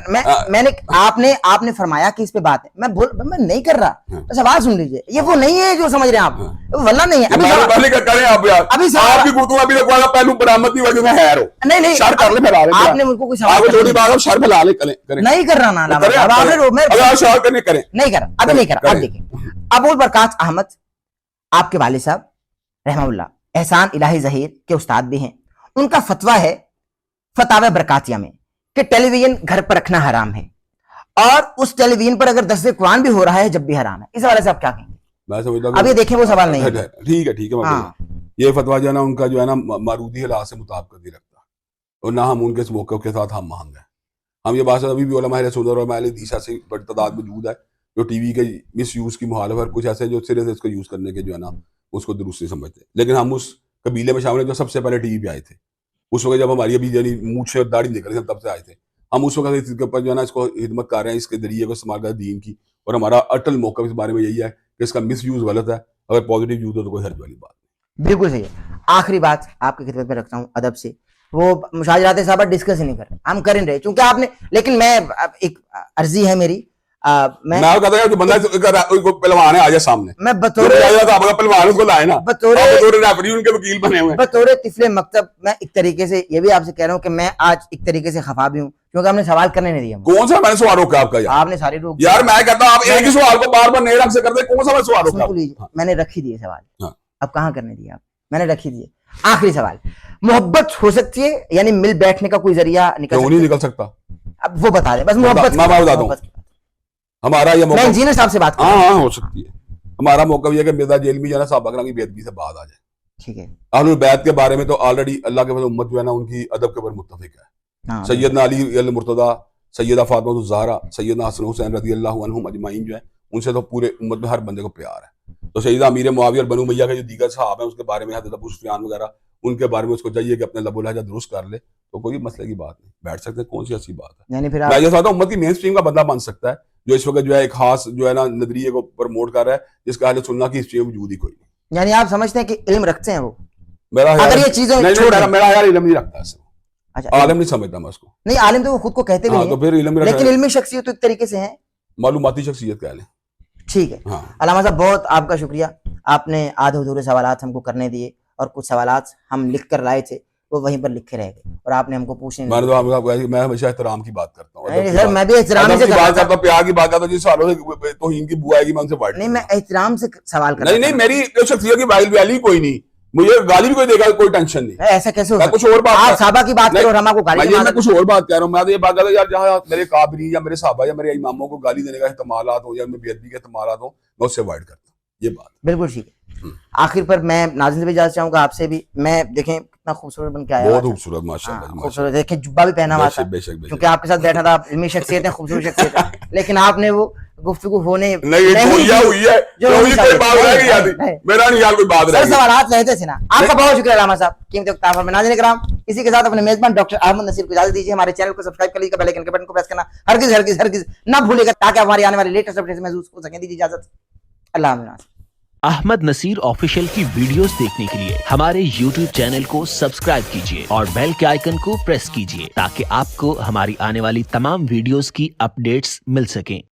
میں نے آپ نے فرمایا کہ اس پہ بات ہے, میں نہیں کر رہا. سوال سن لیجیے, یہ وہ نہیں ہے جو سمجھ رہے ہیں آپ, واللہ نہیں ہے. ابھی آپ کی گفتگو ابھی تک پہلو برآمد نہیں ہوا میں خیر ہو نہیں شر کر لیں پھیلا رہے آپ نے مجھ کو کوئی سوال چھوٹی بات ہے شر پھیلا لیں کریں نہیں کر رہا نا شر کرنے کریں نہیں کر رہا ابھی نہیں کر رہا. اب دیکھیں ابو البرکات احمد آپ کے والد صاحب رحمہ اللہ احسان الہی ظہیر کے استاد بھی ہیں. ان کا فتویٰ ہے فتاوی برکاتیہ میں کہ ٹیلی ویژن گھر پر رکھنا حرام ہے, اور اس ٹیلی ویژن پر اگر درس قرآن بھی ہو رہا ہے جب بھی حرام ہے. اس حوالے سے آپ کیا کہیں گے؟ میں سمجھتا ہوں اب یہ دیکھیں وہ سوال نہیں ہے. ٹھیک ہے یہ فتویٰ جو ہے نا ان کا جو ہے نا مارودی حالات سے مطابقت نہیں رکھتا, اور نہ ہم ان کے اس موقع کے ساتھ ہم آہنگ ہیں. ہم یہ بات ابھی بھی علماء اہل سنت اور علماء اہل حدیث سے بڑی تعداد موجود ہے جو ٹی وی کے مس یوز کی مخالف ہے, کچھ ایسے جو سرے سے اس کو یوز کرنے کے جو ہے نا اس کو درست نہیں سمجھتے. لیکن ہم اس قبیلے میں شامل ہیں جو سب سے پہلے ٹی وی پہ آئے تھے. اس وقت جب ہماری ابھی یعنی مونچھ سے داڑھی نکل رہی تب سے آئے تھے. ہم اس وقت اس کے اوپر جو ہے نا اس کو خدمت کر رہے ہیں, اس کے ذریعے کو استعمال کر دین کی, اور ہمارا اٹل موقف اس بارے میں یہی ہے کہ اس کا مس یوز غلط ہے, اگر پازیٹیو یوز ہو تو کوئی حرج والی بات نہیں. بالکل صحیح ہے. آخری بات آپ کی خدمت میں رکھتا ہوں ادب سے, وہ مشاجرات صاحب ڈسکس ہی نہیں کر رہے, ہم کر رہے چونکہ آپ نے, لیکن میں ایک عرضی ہے میری, میں کہتا ہوں جو بندہ پہلوان ہے آ جائے سامنے, میں بطور پہلوان اس کو لائے نا, بطور ریفری ان کے وکیل بنے ہوئے, بطور طفل مکتب میں ایک طریقے سے یہ بھی آپ سے کہہ رہا ہوں کہ میں آج ایک طریقے سے خفا بھی ہوں کیونکہ ہم نے سوال کرنے نہیں دیا. کون سا میں نے سوال روکا آپ کا؟ آپ نے ساری روک یار, میں کہتا ہوں آپ ایک ہی سوال کو بار بار نہیں رکھ سے کرتے, کون سا میں سوال روکا؟ میں نے رکھ ہی دیے سوال, اب کہاں کرنے دیا آپ, میں نے رکھ ہی دیے. آخری سوال, محبت ہو سکتی ہے یعنی مل بیٹھنے کا کوئی ذریعہ نکل سکتا؟ اب وہ بتا دیں بس. محبت ہمارا یہ موقع انجینئر صاحب سے بات کریں. ہاں ہو سکتی ہے. ہمارا موقع یہ ہے کہ مرزا جیل میں جو ہے نا صحابہ کرام کی بے ادبی سے بعد آ جائے. ٹھیک ہے. اہل البیت کے بارے میں تو آلریڈی اللہ کے امت جو ہے نا ان کی ادب کے اوپر متفق ہے. سیدنا علی المرتضیٰ, سیدہ فاطمہ الزہرا, سیدنا حسن حسین رضی اللہ عنہم اجمعین جو ہے ان سے تو پورے امت میں ہر بندے کو پیار ہے. تو سیدہ امیر معاویہ اور بنو امیہ کے جو دیگر صحابہ ہیں اس کے بارے میں حضرت ابو سفیان وغیرہ ان کے بارے میں اس کو چاہیے کہ اپنے لب و لہجہ درست کر لے, تو کوئی مسئلے کی بات نہیں, بیٹھ سکتے ہیں, کون سی ایسی بات ہے. یعنی پھر میں یہ سمجھتا ہوں امت کی مین اسٹریم کا بندہ بن سکتا ہے جو اس وقت جو ہے ایک خاص جو ہے نا نظریے کو پروموٹ کر رہا ہے جس کا اہل سنت کی ہسٹری وجود ہی کوئی نہیں. یعنی آپ سمجھتے ہیں کہ علم رکھتے ہیں وہ؟ اگر یہ چیزیں میرا یار علم نہیں رکھتا ہے, عالم نہیں سمجھتا میں اس کو. نہیں عالم تو وہ خود کو کہتے بھی نہیں, لیکن علمی شخصیت تو ایک طریقے سے ہیں, معلوماتی شخصیت کہہ لیں. ٹھیک ہے. علامہ صاحب بہت آپ کا شکریہ, آپ نے آدھے ادھورے سوالات ہم کو کرنے دیے, اور کچھ سوالات ہم لکھ کر لائے تھے وہ وہیں پر لکھے رہ گئے, اور آپ نے ہم کو پوچھنے میں ہمیشہ احترام کی بات کرتا ہوں. سر میں بھی احترام سے بات کرتا ہوں, پیار کی بات کرتا ہوں. جس سوالوں سے توہین کی بو آئے گی میں ان سے بات نہیں, میں احترام سے سوال کرتا ہوں. نہیں میری شخصیت کی ویلیو کوئی نہیں, मुझे गाली भी कोई देगा कोई टेंशन नहीं। ऐसा कैसे हो मैं सकता कुछ और बात आप साहबा की बात करो और हम आपको गाली मैं कुछ और बात कह रहा हूँ। मैं तो ये बात कर रहा हूँ यार, जहाँ मेरे काबरी या मेरे साहबा या मेरे इमामों को गाली देने का इस्तेमालात हो या मैं बेअदबी के इस्तेमालात हो, मैं उससे अवॉइड करता हूँ। ये बात बिल्कुल ठीक है। आखिर पर मैं नाज़रीन से भी इजाज़त चाहूंगा, आपसे भी। मैं देखें कितना खूबसूरत बन के आया, बहुत खूबसूरत माशाल्लाह। खूबसूरत, देखें जुब्बा भी पहना हुआ था क्योंकि आपके साथ बैठा था, इल्मी शख्सियत है, खूबसूरत शख्सियत है, लेकिन आपने वो गुफ्तगू होने नहीं हुई है, कोई बात रह गई आदि मेरा नहीं यार, कोई बात रह गई। सवालात रहते थे ना। आपका बहुत शुक्रिया अलामा साहब, कीमती वक्त आपका। नाज़रीन किराम, इसी के साथ अपने मेजबान डॉक्टर अहमद नसीर को इजाजत दीजिए। हमारे चैनल को सब्सक्राइब कर लीजिएगा, बेल आइकन के बटन को प्रेस करना हरगिज ना भूलिएगा, ताकि हमारी आने वाली लेटेस्ट अपडेट्स महसूस हो सकें। दीजिए इजाजत, अल्लाह हाफ़िज़। अहमद नसीर ऑफिशियल की वीडियोस देखने के लिए हमारे YouTube चैनल को सब्सक्राइब कीजिए और बेल के आइकन को प्रेस कीजिए, ताकि आपको हमारी आने वाली तमाम वीडियोस की अपडेट्स मिल सकें।